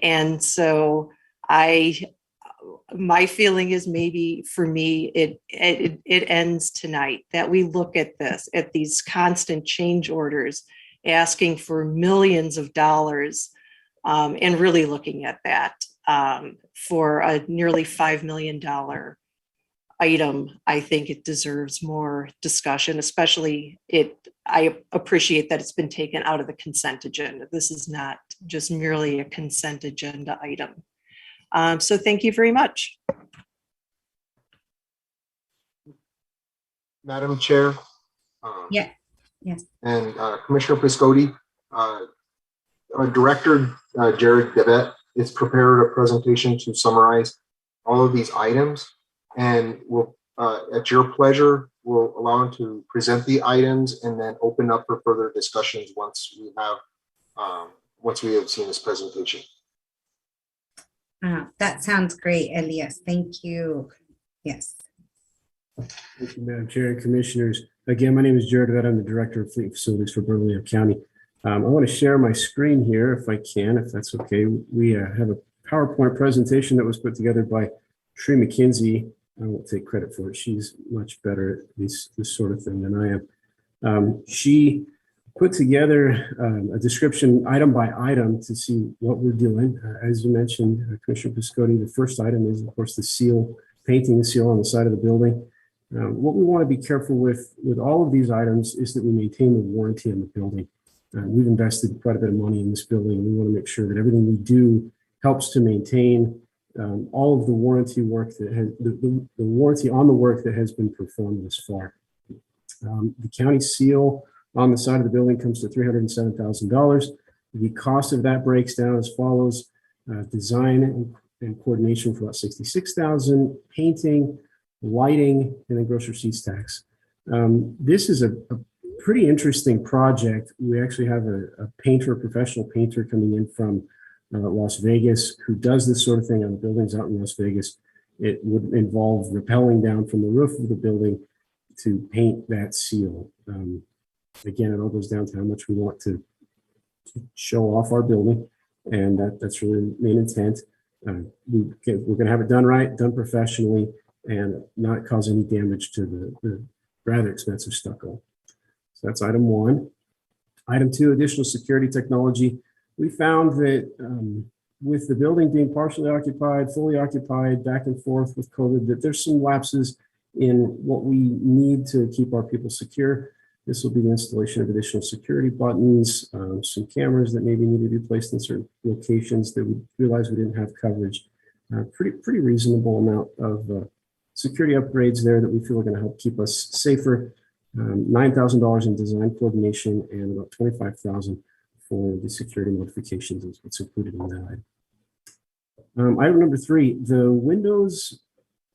And so my feeling is maybe for me, it ends tonight, that we look at this, at these constant change orders, asking for millions of dollars, and really looking at that for a nearly $5 million item. I think it deserves more discussion, especially I appreciate that it's been taken out of the consent agenda. This is not just merely a consent agenda item. So thank you very much. Madam Chair. Yeah. Yes. And Commissioner Piscotti, Director Jared Gavel has prepared a presentation to summarize all of these items, and we'll, at your pleasure, we'll allow him to present the items and then open up for further discussions once we have seen this presentation. That sounds great, Elias. Thank you. Yes. Thank you, Madam Chair and Commissioners. Again, my name is Jared Gavel. I'm the Director of Fleet Facilities for Bernalillo County. I want to share my screen here if I can, if that's okay. We have a PowerPoint presentation that was put together by Tree McKinsey. I won't take credit for it. She's much better at this sort of thing than I am. She put together a description item by item to see what we're doing. As you mentioned, Commissioner Piscotti, the first item is, of course, the seal, painting the seal on the side of the building. What we want to be careful with all of these items is that we maintain the warranty on the building. We've invested quite a bit of money in this building. We want to make sure that everything we do helps to maintain all of the warranty work that has the warranty on the work that has been performed thus far. The county seal on the side of the building comes to $307,000. The cost of that breaks down as follows: design and coordination for about $66,000, painting, lighting, and then gross receipts tax. This is a pretty interesting project. We actually have a painter, a professional painter coming in from Las Vegas who does this sort of thing on the buildings out in Las Vegas. It would involve rappelling down from the roof of the building to paint that seal. Again, it all goes down to how much we want to show off our building, and that's really the main intent. We're going to have it done right, done professionally, and not cause any damage to the rather expensive stucco. So that's item one. Item two, additional security technology. We found that with the building being partially occupied, fully occupied, back and forth with COVID, that there's some lapses in what we need to keep our people secure. This will be the installation of additional security buttons, some cameras that maybe need to be placed in certain locations that we realized we didn't have coverage. Pretty reasonable amount of security upgrades there that we feel are going to help keep us safer. $9,000 in design coordination and about $25,000 for the security modifications is what's included in that item. Item number three, the windows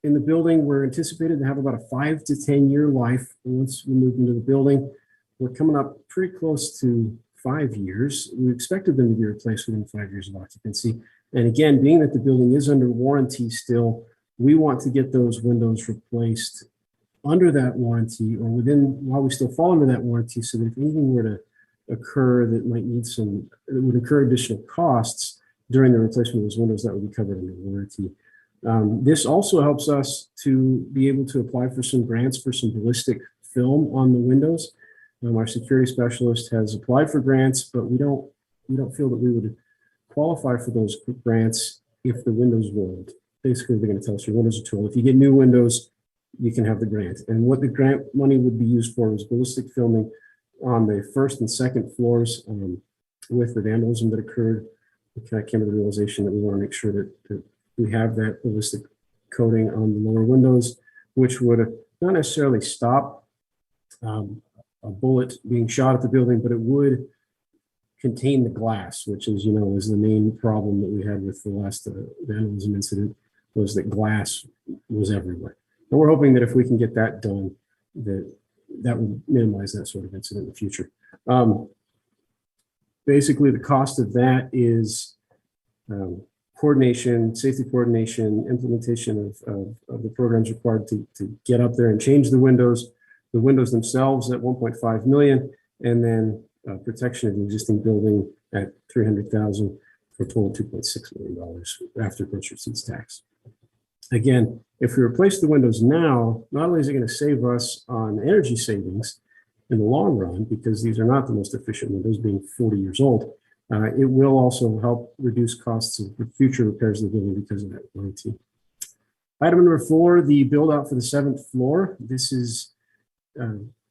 in the building, we're anticipated to have about a 5 to 10 year life once we move into the building. We're coming up pretty close to 5 years. We expected them to be replaced within 5 years of occupancy. And again, being that the building is under warranty still, we want to get those windows replaced under that warranty or while we still fall under that warranty, so that if anything were to occur that might need that would incur additional costs during the replacement of those windows, that would be covered under warranty. This also helps us to be able to apply for some grants for some ballistic film on the windows. Our security specialist has applied for grants, but we don't feel that we would qualify for those grants if the windows were old. Basically, they're going to tell us your windows are too old. If you get new windows, you can have the grant. And what the grant money would be used for is ballistic filming on the first and second floors with the vandalism that occurred. We kind of came to the realization that we want to make sure that we have that ballistic coating on the lower windows, which would not necessarily stop a bullet being shot at the building, but it would contain the glass, which, as you know, is the main problem that we had with the last vandalism incident, was that glass was everywhere. And we're hoping that if we can get that done, that would minimize that sort of incident in the future. Basically, the cost of that is coordination, safety coordination, implementation of the programs required to get up there and change the windows themselves at 1.5 million, and then protection of the existing building at 300,000 for a total of $2.6 million after gross receipts tax. Again, if we replace the windows now, not only is it going to save us on energy savings in the long run, because these are not the most efficient windows, being 40 years old, it will also help reduce costs of future repairs of the building because of that warranty. Item number 4, the build out for the 7th floor. This is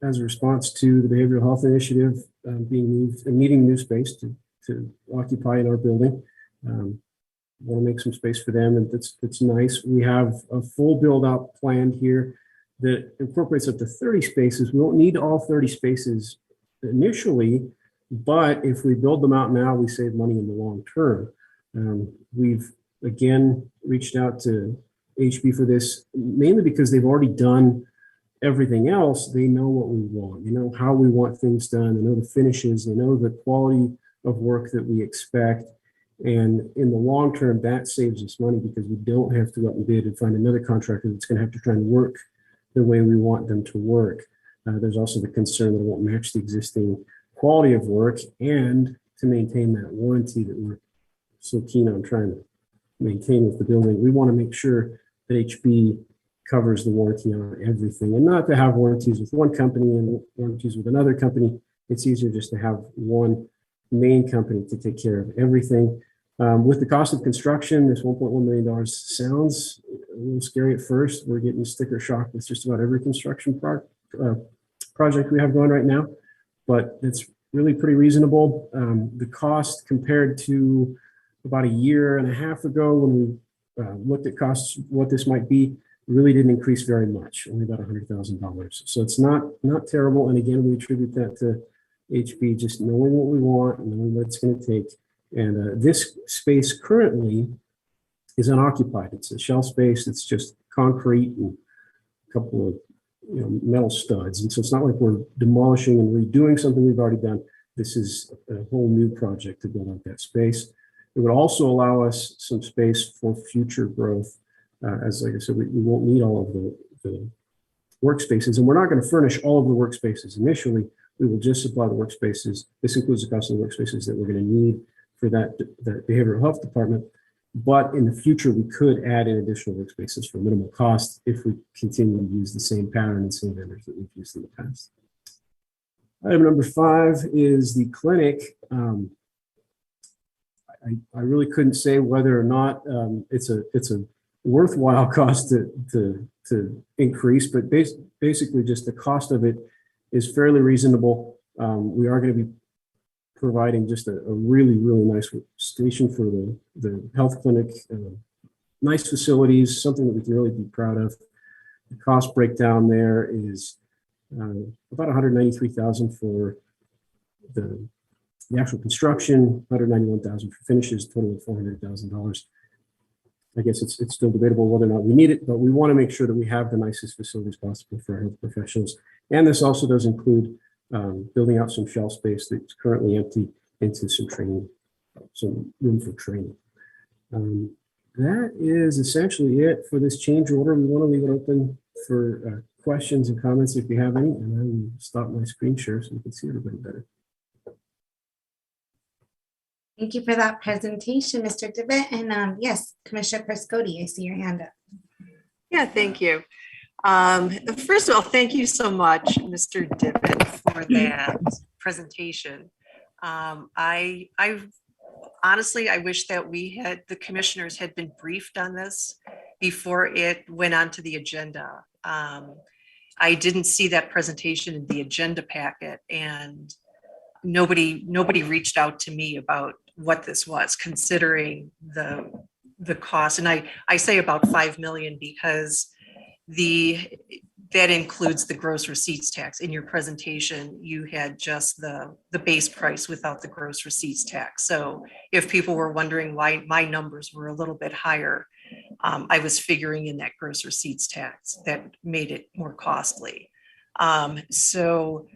as a response to the behavioral health initiative being moved and needing new space to occupy in our building. Want to make some space for them, and that's nice. We have a full build out planned here that incorporates up to 30 spaces. We won't need all 30 spaces initially, but if we build them out now, we save money in the long term. We've again reached out to HB for this, mainly because they've already done everything else. They know what we want. They know how we want things done. They know the finishes. They know the quality of work that we expect. And in the long term, that saves us money because we don't have to go out and bid and find another contractor that's going to have to try and work the way we want them to work. There's also the concern that it won't match the existing quality of work, and to maintain that warranty that we're so keen on trying to maintain with the building. We want to make sure that HB covers the warranty on everything, and not to have warranties with one company and warranties with another company. It's easier just to have one main company to take care of everything. With the cost of construction, this $1.1 million sounds a little scary at first. We're getting sticker shock with just about every construction project we have going right now, but it's really pretty reasonable. The cost compared to about a year and a half ago when we looked at costs, what this might be, really didn't increase very much, only about $100,000. So it's not terrible. And again, we attribute that to HB just knowing what we want and knowing what it's going to take. And this space currently is unoccupied. It's a shell space. It's just concrete and a couple of metal studs. And so it's not like we're demolishing and redoing something we've already done. This is a whole new project to build out that space. It would also allow us some space for future growth. As like I said, we won't need all of the workspaces, and we're not going to furnish all of the workspaces initially. We will just supply the workspaces. This includes the cost of the workspaces that we're going to need for that behavioral health department. But in the future, we could add in additional workspaces for minimal cost if we continue to use the same pattern and same vendors that we've used in the past. Item number 5 is the clinic. I really couldn't say whether or not it's a worthwhile cost to increase, but basically just the cost of it is fairly reasonable. We are going to be providing just a really, really nice station for the health clinic, nice facilities, something that we can really be proud of. The cost breakdown there is about $193,000 for the actual construction, $191,000 for finishes, total of $400,000. I guess it's still debatable whether or not we need it, but we want to make sure that we have the nicest facilities possible for our health professionals. And this also does include building out some shelf space that's currently empty into some training, some room for training. That is essentially it for this change order. We want to leave it open for questions and comments if you have any, and I will stop my screen share so you can see everybody better. Thank you for that presentation, Mr. Devitt. And yes, Commissioner Prescodi, I see your hand up. Yeah, thank you. First of all, thank you so much, Mr. Devitt, for that presentation. I honestly, I wish that the commissioners had been briefed on this before it went onto the agenda. I didn't see that presentation in the agenda packet, and nobody reached out to me about what this was, considering the cost. And I say about 5 million because that includes the gross receipts tax. In your presentation, you had just the base price without the gross receipts tax. So if people were wondering why my numbers were a little bit higher, I was figuring in that gross receipts tax that made it more costly. So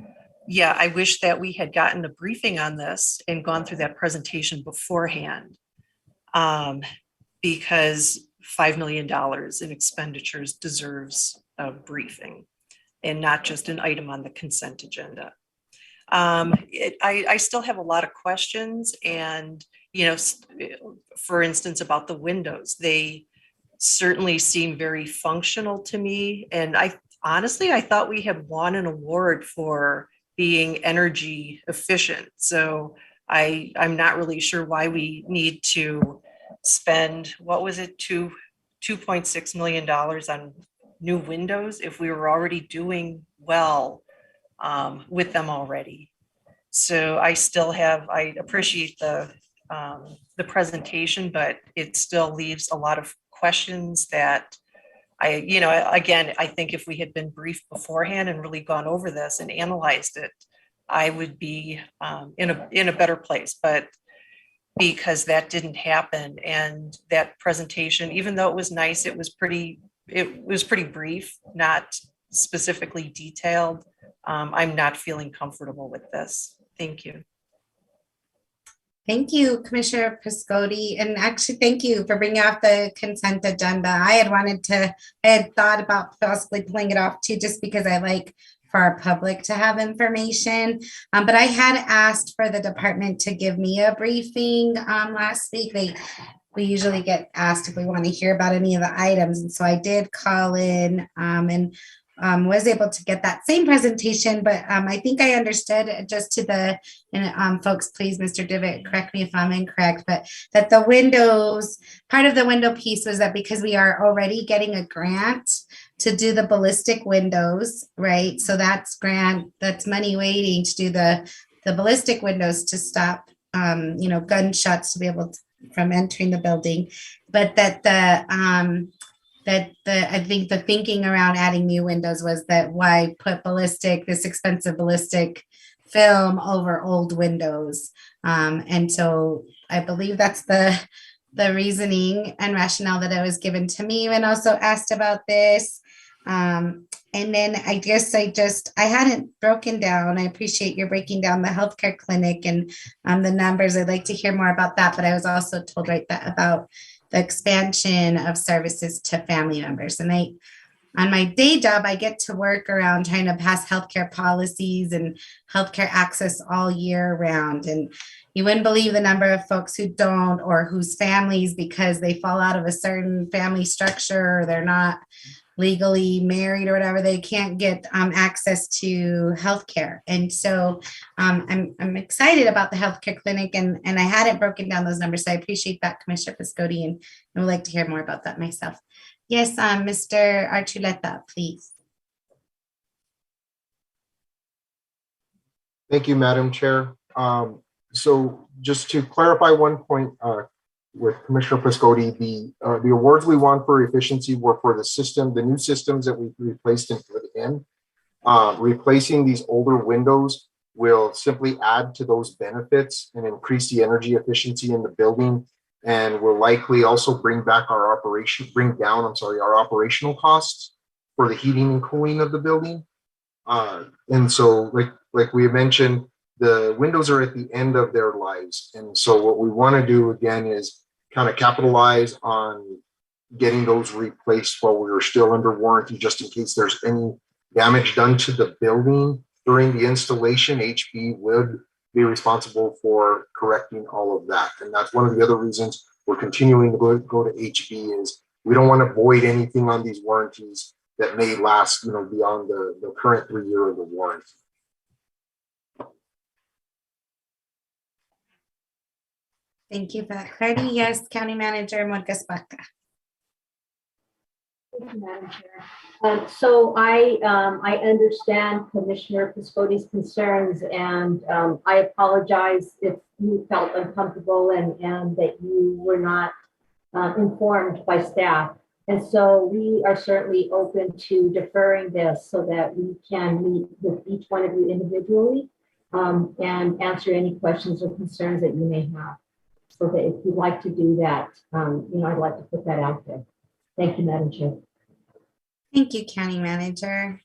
yeah, I wish that we had gotten a briefing on this and gone through that presentation beforehand, because $5 million in expenditures deserves a briefing and not just an item on the consent agenda. I still have a lot of questions, and, for instance, about the windows, they certainly seem very functional to me. And I thought we had won an award for being energy efficient. So I'm not really sure why we need to spend, what was it, $2.6 million on new windows if we were already doing well with them already. So I appreciate the presentation, but it still leaves a lot of questions that I think if we had been briefed beforehand and really gone over this and analyzed it, I would be in a better place. But because that didn't happen, and that presentation, even though it was nice, it was pretty brief, not specifically detailed. I'm not feeling comfortable with this. Thank you. Thank you, Commissioner Piscotti. And actually, thank you for bringing off the consent agenda. I had thought about possibly pulling it off too, just because I like for our public to have information. But I had asked for the department to give me a briefing last week. We usually get asked if we want to hear about any of the items. And so I did call in and was able to get that same presentation, but I think I understood just to the, and folks, please, Mr. Devitt, correct me if I'm incorrect, but that the windows, part of the window piece was that because we are already getting a grant to do the ballistic windows, right? So that's money waiting to do the ballistic windows to stop, gunshots to be able to, from entering the building, but that I think the thinking around adding new windows was that why put this expensive ballistic film over old windows. And so I believe that's the reasoning and rationale that was given to me when also asked about this. And then I guess I hadn't broken down. I appreciate your breaking down the healthcare clinic and the numbers. I'd like to hear more about that, but I was also told about the expansion of services to family members. And on my day job, I get to work around trying to pass healthcare policies and healthcare access all year round. And you wouldn't believe the number of folks who don't, or whose families, because they fall out of a certain family structure, or they're not legally married or whatever, they can't get access to healthcare. And so I'm excited about the healthcare clinic, and I hadn't broken down those numbers. So I appreciate that, Commissioner Piscotti, and I would like to hear more about that myself. Yes, Mr. Archuleta, please. Thank you, Madam Chair. So just to clarify one point with Commissioner Piscotti, the awards we won for efficiency were for the new systems that we replaced and put in. Replacing these older windows will simply add to those benefits and increase the energy efficiency in the building and will likely also bring down our operational costs for the heating and cooling of the building. And so like we mentioned, the windows are at the end of their lives. And so what we want to do again is kind of capitalize on getting those replaced while we are still under warranty, just in case there's any damage done to the building during the installation. HB would be responsible for correcting all of that. And that's one of the other reasons we're continuing to go to HB, is we don't want to void anything on these warranties that may last, beyond the current 3 year of the warranty. Thank you for that clarity. Yes, County Manager Morgas Baca. Thank you, Madam Chair. So I understand Commissioner Piscotty's concerns, and I apologize if you felt uncomfortable and that you were not informed by staff. And so we are certainly open to deferring this so that we can meet with each one of you individually and answer any questions or concerns that you may have. So that if you'd like to do that, I'd like to put that out there. Thank you, Madam Chair. Thank you, County Manager.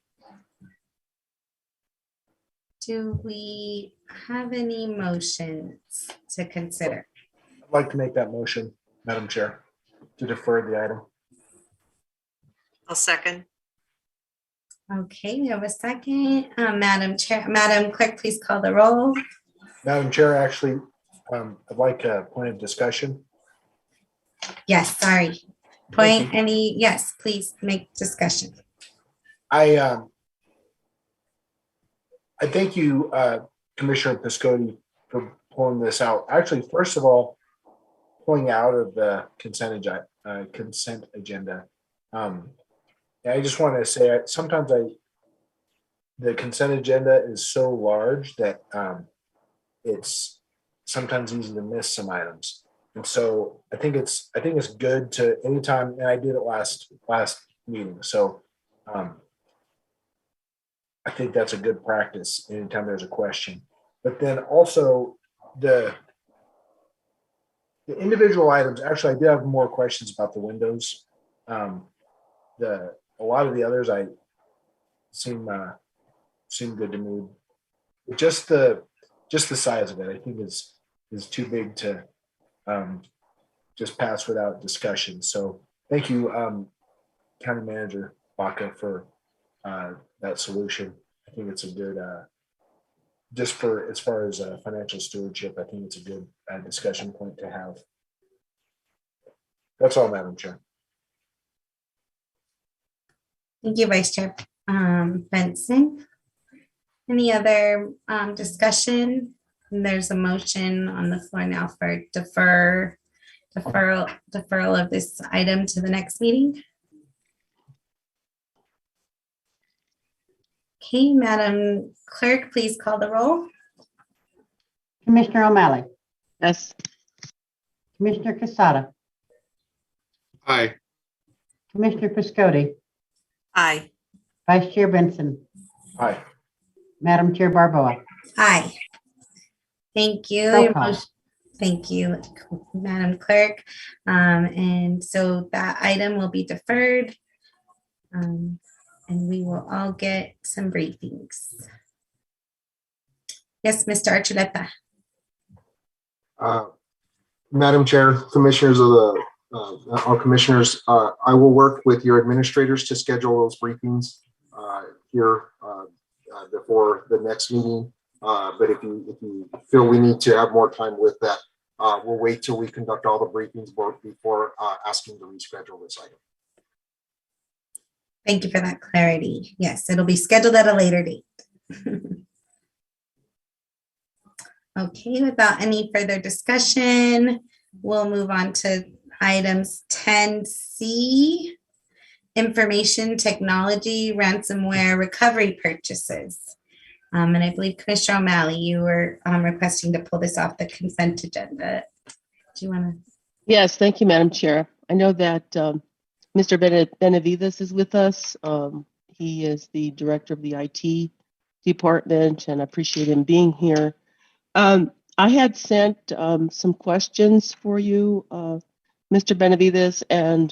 Do we have any motions to consider? I'd like to make that motion, Madam Chair, to defer the item. I'll second. Okay, we have a second. Madam Clerk, please call the roll. Madam Chair, actually, I'd like a point of discussion. Yes, sorry. Yes, please make discussion. I thank you, Commissioner Piscotty, for pulling this out. Actually, first of all, pulling out of the consent agenda. I just want to say, sometimes the consent agenda is so large that it's sometimes easy to miss some items. And so I think it's good to anytime, and I did it last meeting. So I think that's a good practice anytime there's a question. But then also the individual items, actually I did have more questions about the windows. A lot of the others I seem good to me. Just the size of it, I think is too big to just pass without discussion. So thank you, County Manager Baca, for that solution. I think it's a good, just for as far as financial stewardship, I think it's a good discussion point to have. That's all, Madam Chair. Thank you, Vice Chair Benson. Any other discussion? And there's a motion on the floor now for deferral of this item to the next meeting. Okay, Madam Clerk, please call the roll. Commissioner O'Malley, Yes. Commissioner Casada, Aye. Commissioner Piscotty, Aye. Vice Chair Benson, Aye. Madam Chair Barboa. Aye. Thank you. Roll Your call. motion- Thank you, Madam Clerk. And so that item will be deferred. And we will all get some briefings. Yes, Mr. Archuleta. Madam Chair, commissioners of all commissioners, I will work with your administrators to schedule those briefings here before the next meeting. But if you feel we need to have more time with that, we'll wait till we conduct all the briefings before asking to reschedule this item. Thank you for that clarity. Yes, it'll be scheduled at a later date. Okay, without any further discussion, we'll move on to items 10C, information technology ransomware recovery purchases. And I believe Commissioner O'Malley, you were requesting to pull this off the consent agenda. Do you want to? Yes, thank you, Madam Chair. I know that Mr. Benavides is with us. He is the director of the IT department, and I appreciate him being here. I I had sent some questions for you, Mr. Benavides, and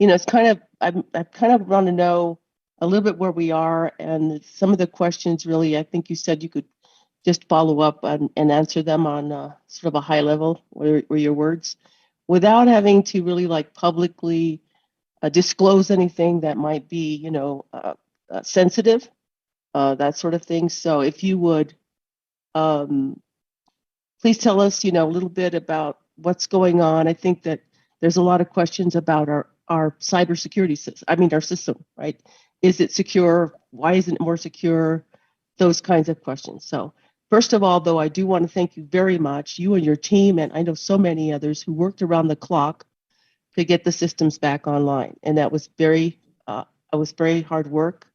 it's kind of I kind of want to know a little bit where we are, and some of the questions really, I think you said you could just follow up and answer them on sort of a high level, were your words, without having to really like publicly disclose anything that might be, sensitive, that sort of thing. So if you would, please tell us, a little bit about what's going on. I think that there's a lot of questions about our cybersecurity system. I mean, our system, right? Is it secure? Why isn't it more secure? Those kinds of questions. So first of all, though, I do want to thank you very much, you and your team, and I know so many others who worked around the clock to get the systems back online. And that was very hard work,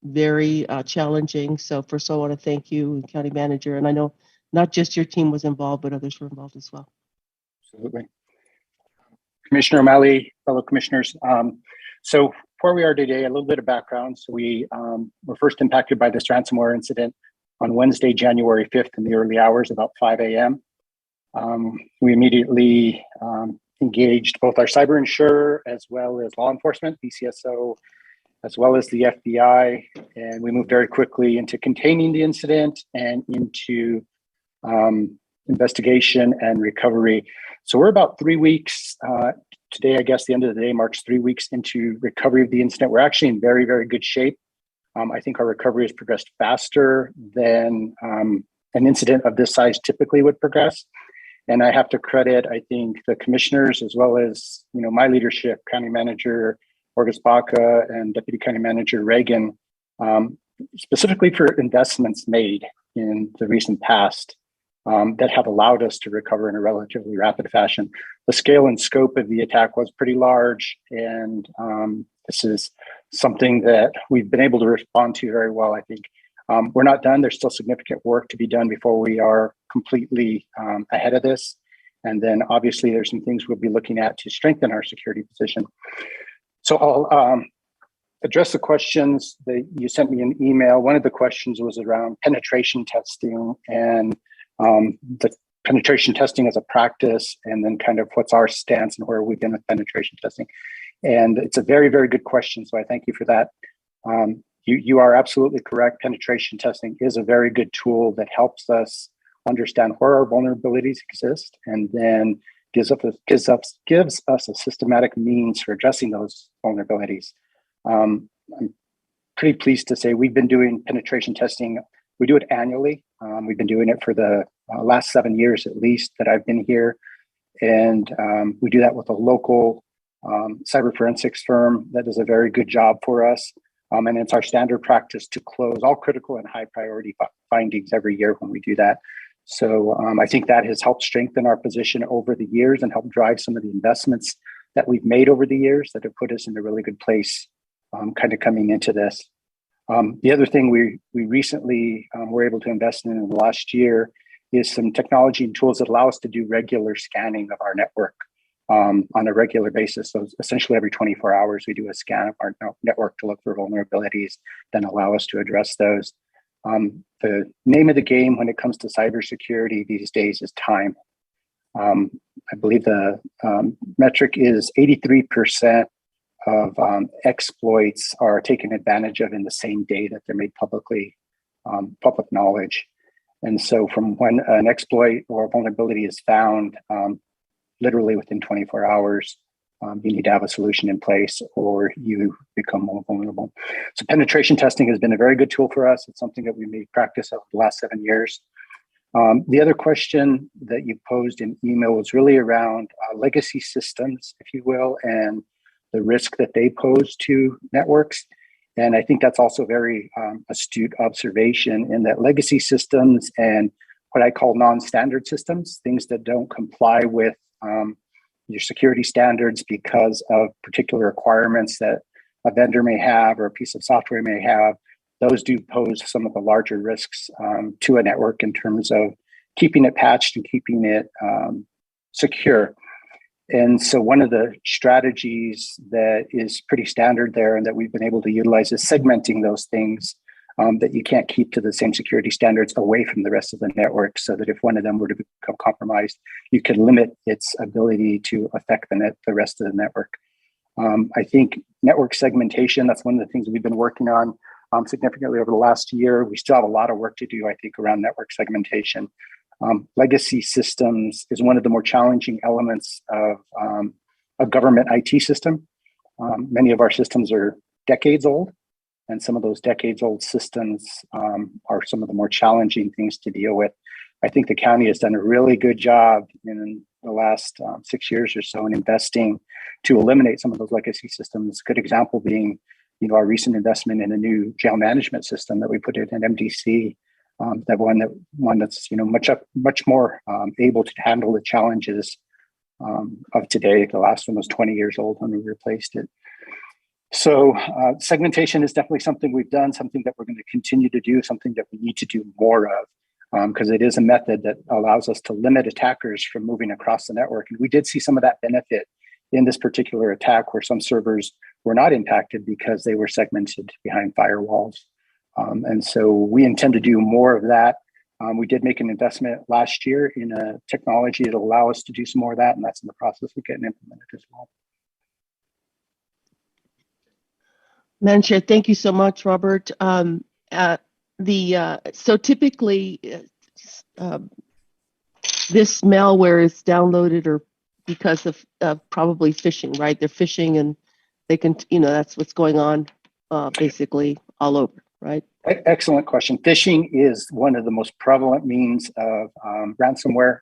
very challenging. So first of all, I want to thank you, County Manager. And I know not just your team was involved, but others were involved as well. Absolutely. Commissioner O'Malley, fellow commissioners. So where we are today, a little bit of background. So we were first impacted by this ransomware incident on Wednesday, January 5th in the early hours, about 5 a.m. We immediately engaged both our cyber insurer as well as law enforcement, BCSO, as well as the FBI. And we moved very quickly into containing the incident and into investigation and recovery. So we're about 3 weeks. Today, I guess the end of the day marks 3 weeks into recovery of the incident. We're actually in very, very good shape. I think our recovery has progressed faster than an incident of this size typically would progress. And I have to credit, I think, the commissioners as well as my leadership, County Manager Orgaz Baca and Deputy County Manager Reagan, specifically for investments made in the recent past that have allowed us to recover in a relatively rapid fashion. The scale and scope of the attack was pretty large, and this is something that we've been able to respond to very well, I think. We're not done. There's still significant work to be done before we are completely ahead of this. And then obviously there's some things we'll be looking at to strengthen our security position. So I'll address the questions that you sent me an email. One of the questions was around penetration testing and the penetration testing as a practice, and then kind of what's our stance and where we've been with penetration testing. And it's a very, very good question. So I thank you for that. You are absolutely correct. Penetration testing is a very good tool that helps us understand where our vulnerabilities exist, and then gives us a systematic means for addressing those vulnerabilities. I'm pretty pleased to say we've been doing penetration testing. We do it annually. We've been doing it for the last 7 years at least that I've been here. And we do that with a local cyber forensics firm that does a very good job for us. And it's our standard practice to close all critical and high priority findings every year when we do that. So I think that has helped strengthen our position over the years and helped drive some of the investments that we've made over the years that have put us in a really good place kind of coming into this. The other thing we recently were able to invest in the last year is some technology and tools that allow us to do regular scanning of our network on a regular basis. So essentially every 24 hours, we do a scan of our network to look for vulnerabilities, then allow us to address those. The name of the game when it comes to cybersecurity these days is time. I believe the metric is 83% of exploits are taken advantage of in the same day that they're made public knowledge. And so from when an exploit or vulnerability is found, literally within 24 hours, you need to have a solution in place or you become more vulnerable. So penetration testing has been a very good tool for us. It's something that we made practice over the last 7 years. The other question that you posed in email was really around legacy systems, if you will, and the risk that they pose to networks. And I think that's also very astute observation in that legacy systems and what I call non-standard systems, things that don't comply with your security standards because of particular requirements that a vendor may have or a piece of software may have, those do pose some of the larger risks to a network in terms of keeping it patched and keeping it secure. And so one of the strategies that is pretty standard there and that we've been able to utilize is segmenting those things that you can't keep to the same security standards away from the rest of the network, so that if one of them were to become compromised, you could limit its ability to affect the rest of the network. I think network segmentation, that's one of the things we've been working on significantly over the last year. We still have a lot of work to do, I think, around network segmentation. Legacy systems is one of the more challenging elements of a government IT system. Many of our systems are decades old, and some of those decades old systems are some of the more challenging things to deal with. I think the county has done a really good job in the last 6 years or so in investing to eliminate some of those legacy systems. A good example being, our recent investment in a new jail management system that we put in MDC. That one that's much more able to handle the challenges of today. The last one was 20 years old when we replaced it. So segmentation is definitely something we've done, something that we're going to continue to do, something that we need to do more of, because it is a method that allows us to limit attackers from moving across the network. And we did see some of that benefit in this particular attack, where some servers were not impacted because they were segmented behind firewalls. And so we intend to do more of that. We did make an investment last year in a technology that will allow us to do some more of that, and that's in the process of getting implemented as well. Madam Chair, thank you so much, Robert. So typically, this malware is downloaded or because of probably phishing, right? They're phishing, and they can, that's what's going on basically all over. Right. Excellent question. Phishing is one of the most prevalent means of ransomware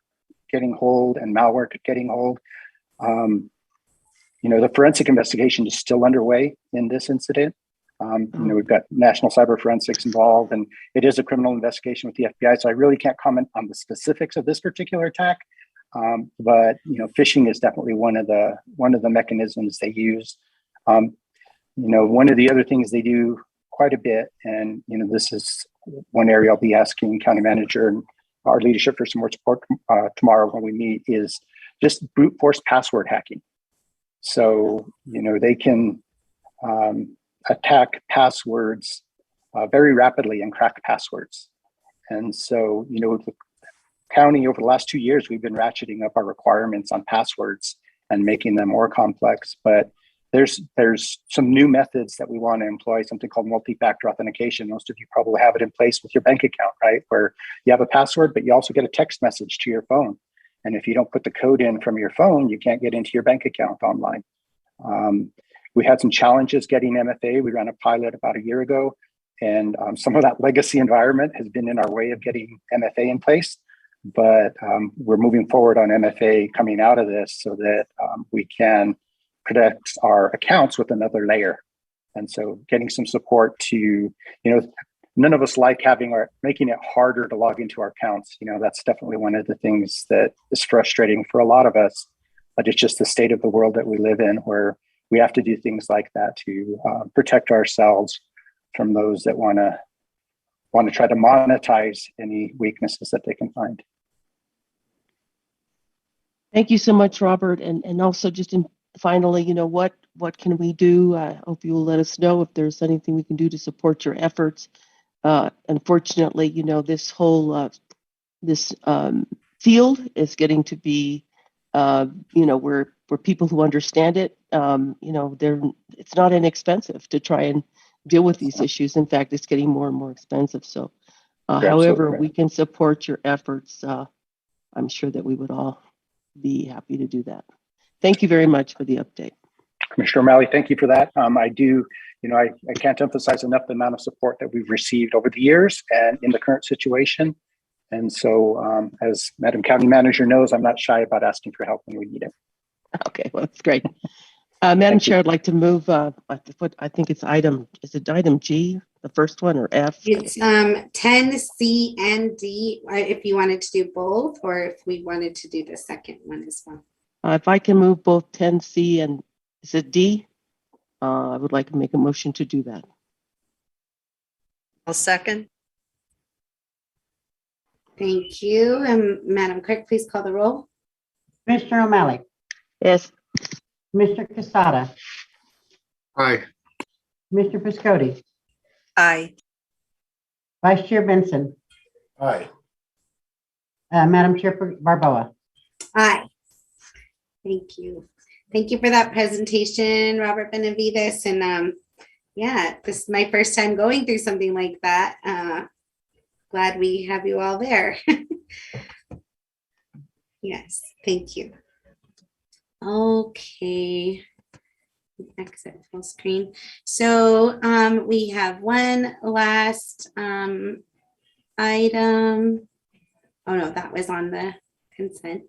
getting hold and malware getting hold. The forensic investigation is still underway in this incident. We've got National Cyber Forensics involved, and it is a criminal investigation with the FBI. So I really can't comment on the specifics of this particular attack. But phishing is definitely one of the mechanisms they use. One of the other things they do quite a bit, and this is one area I'll be asking county manager and our leadership for some more support tomorrow when we meet, is just brute force password hacking. So they can attack passwords very rapidly and crack passwords. And so the county, over the last 2 years, we've been ratcheting up our requirements on passwords and making them more complex. But there's some new methods that we want to employ, something called multi-factor authentication. Most of you probably have it in place with your bank account, right? Where you have a password, but you also get a text message to your phone. And if you don't put the code in from your phone, you can't get into your bank account online. We had some challenges getting MFA. We ran a pilot about a year ago, and some of that legacy environment has been in our way of getting MFA in place. But we're moving forward on MFA coming out of this so that we can protect our accounts with another layer. And so getting some support to, none of us like making it harder to log into our accounts. That's definitely one of the things that is frustrating for a lot of us, but it's just the state of the world that we live in, where we have to do things like that to protect ourselves from those that want to try to monetize any weaknesses that they can find. Thank you so much, Robert. And also just finally, what can we do? I hope you will let us know if there's anything we can do to support your efforts. Unfortunately, this whole field is getting to be, where people who understand it, it's not inexpensive to try and deal with these issues. In fact, it's getting more and more expensive. So, however we can support your efforts, I'm sure that we would all be happy to do that. Thank you very much for the update. Commissioner O'Malley, thank you for that. I can't emphasize enough the amount of support that we've received over the years and in the current situation. And so, as Madam County Manager knows, I'm not shy about asking for help when we need it. Okay, well, that's great. Madam Chair, I'd like to move, I think it's item G, the first one, or F? It's 10, C, and D, if you wanted to do both, or if we wanted to do the second one as well. If I can move both 10C and, is it D? I would like to make a motion to do that. I'll second. Thank you. And Madam Clerk, please call the roll. Commissioner O'Malley. Yes. Commissioner Casada. Aye. Commissioner Piscotti. Aye. Vice Chair Benson, Aye. Madam Chair Barboa. Aye. Thank you. Thank you for that presentation, Robert Benavides. And yeah, this is my first time going through something like that. Glad we have you all there. Yes, thank you. Okay. Exit full screen. So we have one last item. Oh no, that was on the consent.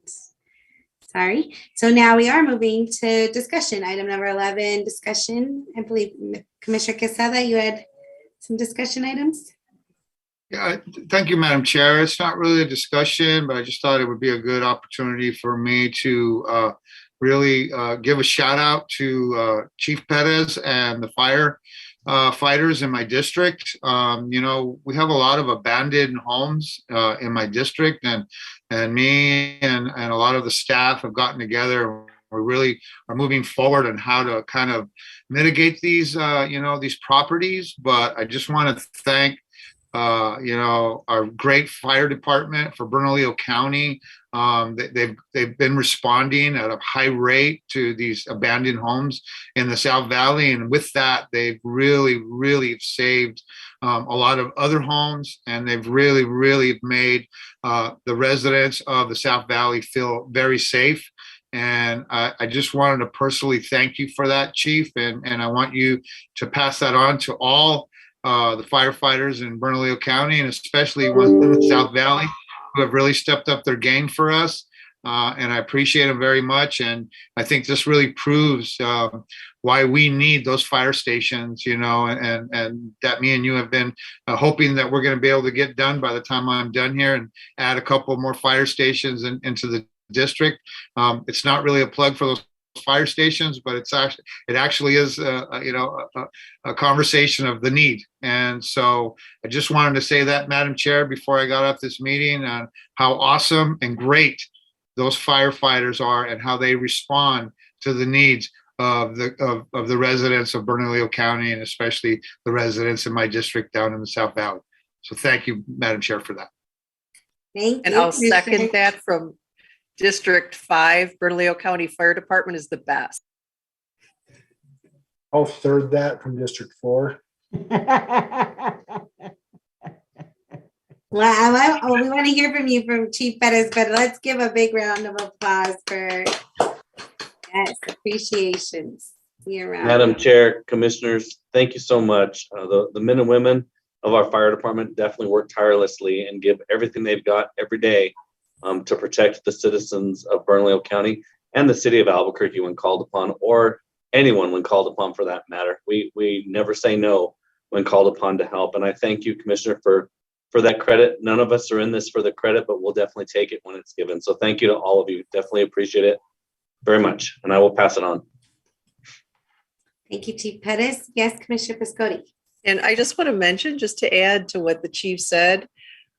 Sorry. So now we are moving to discussion. Item number 11, discussion. I believe Commissioner Quesada, you had some discussion items. Yeah, thank you, Madam Chair. It's not really a discussion, but I just thought it would be a good opportunity for me to really give a shout out to Chief Perez and the fighters in my district. You know, we have a lot of abandoned homes in my district, and me and a lot of the staff have gotten together. We really are moving forward on how to kind of mitigate these, you know, these properties. But I just want to thank you know, our great fire department for Bernalillo County. They've been responding at a high rate to these abandoned homes in the South Valley, and with that, they've really saved a lot of other homes, and they've really made the residents of the South Valley feel very safe. And I just wanted to personally thank you for that, Chief, and I want you to pass that on to all the firefighters in Bernalillo County, and especially ones in the South Valley, who have really stepped up their game for us. And I appreciate them very much. And I think this really proves why we need those fire stations, you know, and that me and you have been hoping that we're going to be able to get done by the time I'm done here, and add a couple more fire stations into the district. It's not really a plug for those fire stations, but it actually is you know, a conversation of the need. And so I just wanted to say that, Madam Chair, before I got off this meeting, how awesome and great those firefighters are, and how they respond to the needs of the residents of Bernalillo County, and especially the residents in my district down in the South Valley. So thank you, Madam Chair, for that. Thank you. And I'll second that. From District 5, Bernalillo County Fire Department is the best. I'll third that from District 4. Well, we want to hear from you, from Chief Perez, but let's give a big round of applause for appreciations. Madam Chair, Commissioners, thank you so much. The men and women of our fire department definitely work tirelessly and give everything they've got every day to protect the citizens of Bernalillo County and the city of Albuquerque when called upon, or anyone when called upon for that matter. We never say no when called upon to help. And I thank you, Commissioner, for that credit. None of us are in this for the credit, but we'll definitely take it when it's given. So thank you to all of you. Definitely appreciate it very much. And I will pass it on. Thank you, Chief Perez. Yes, Commissioner Piscotti. And I just want to mention, just to add to what the chief said,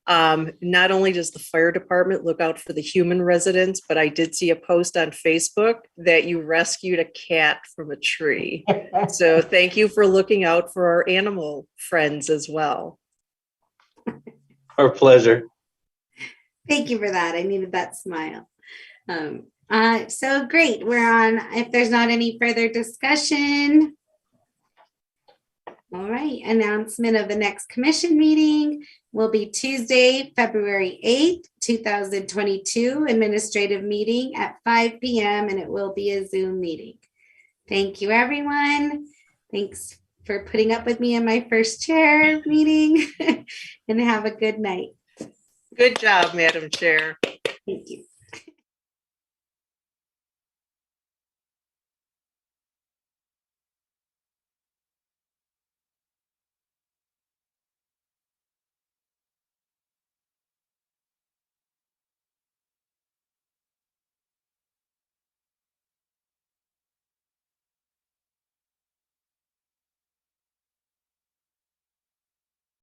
not only does the fire department look out for the human residents, but I did see a post on Facebook that you rescued a cat from a tree. So thank you for looking out for our animal friends as well. Our pleasure. Thank you for that. I needed that smile. So great. We're on, if there's not any further discussion. All right, announcement of the next commission meeting will be Tuesday, February 8th, 2022, administrative meeting at 5 p.m. and it will be a Zoom meeting. Thank you, everyone. Thanks for putting up with me in my first chair meeting and have a good night. Good job, Madam Chair. Thank you.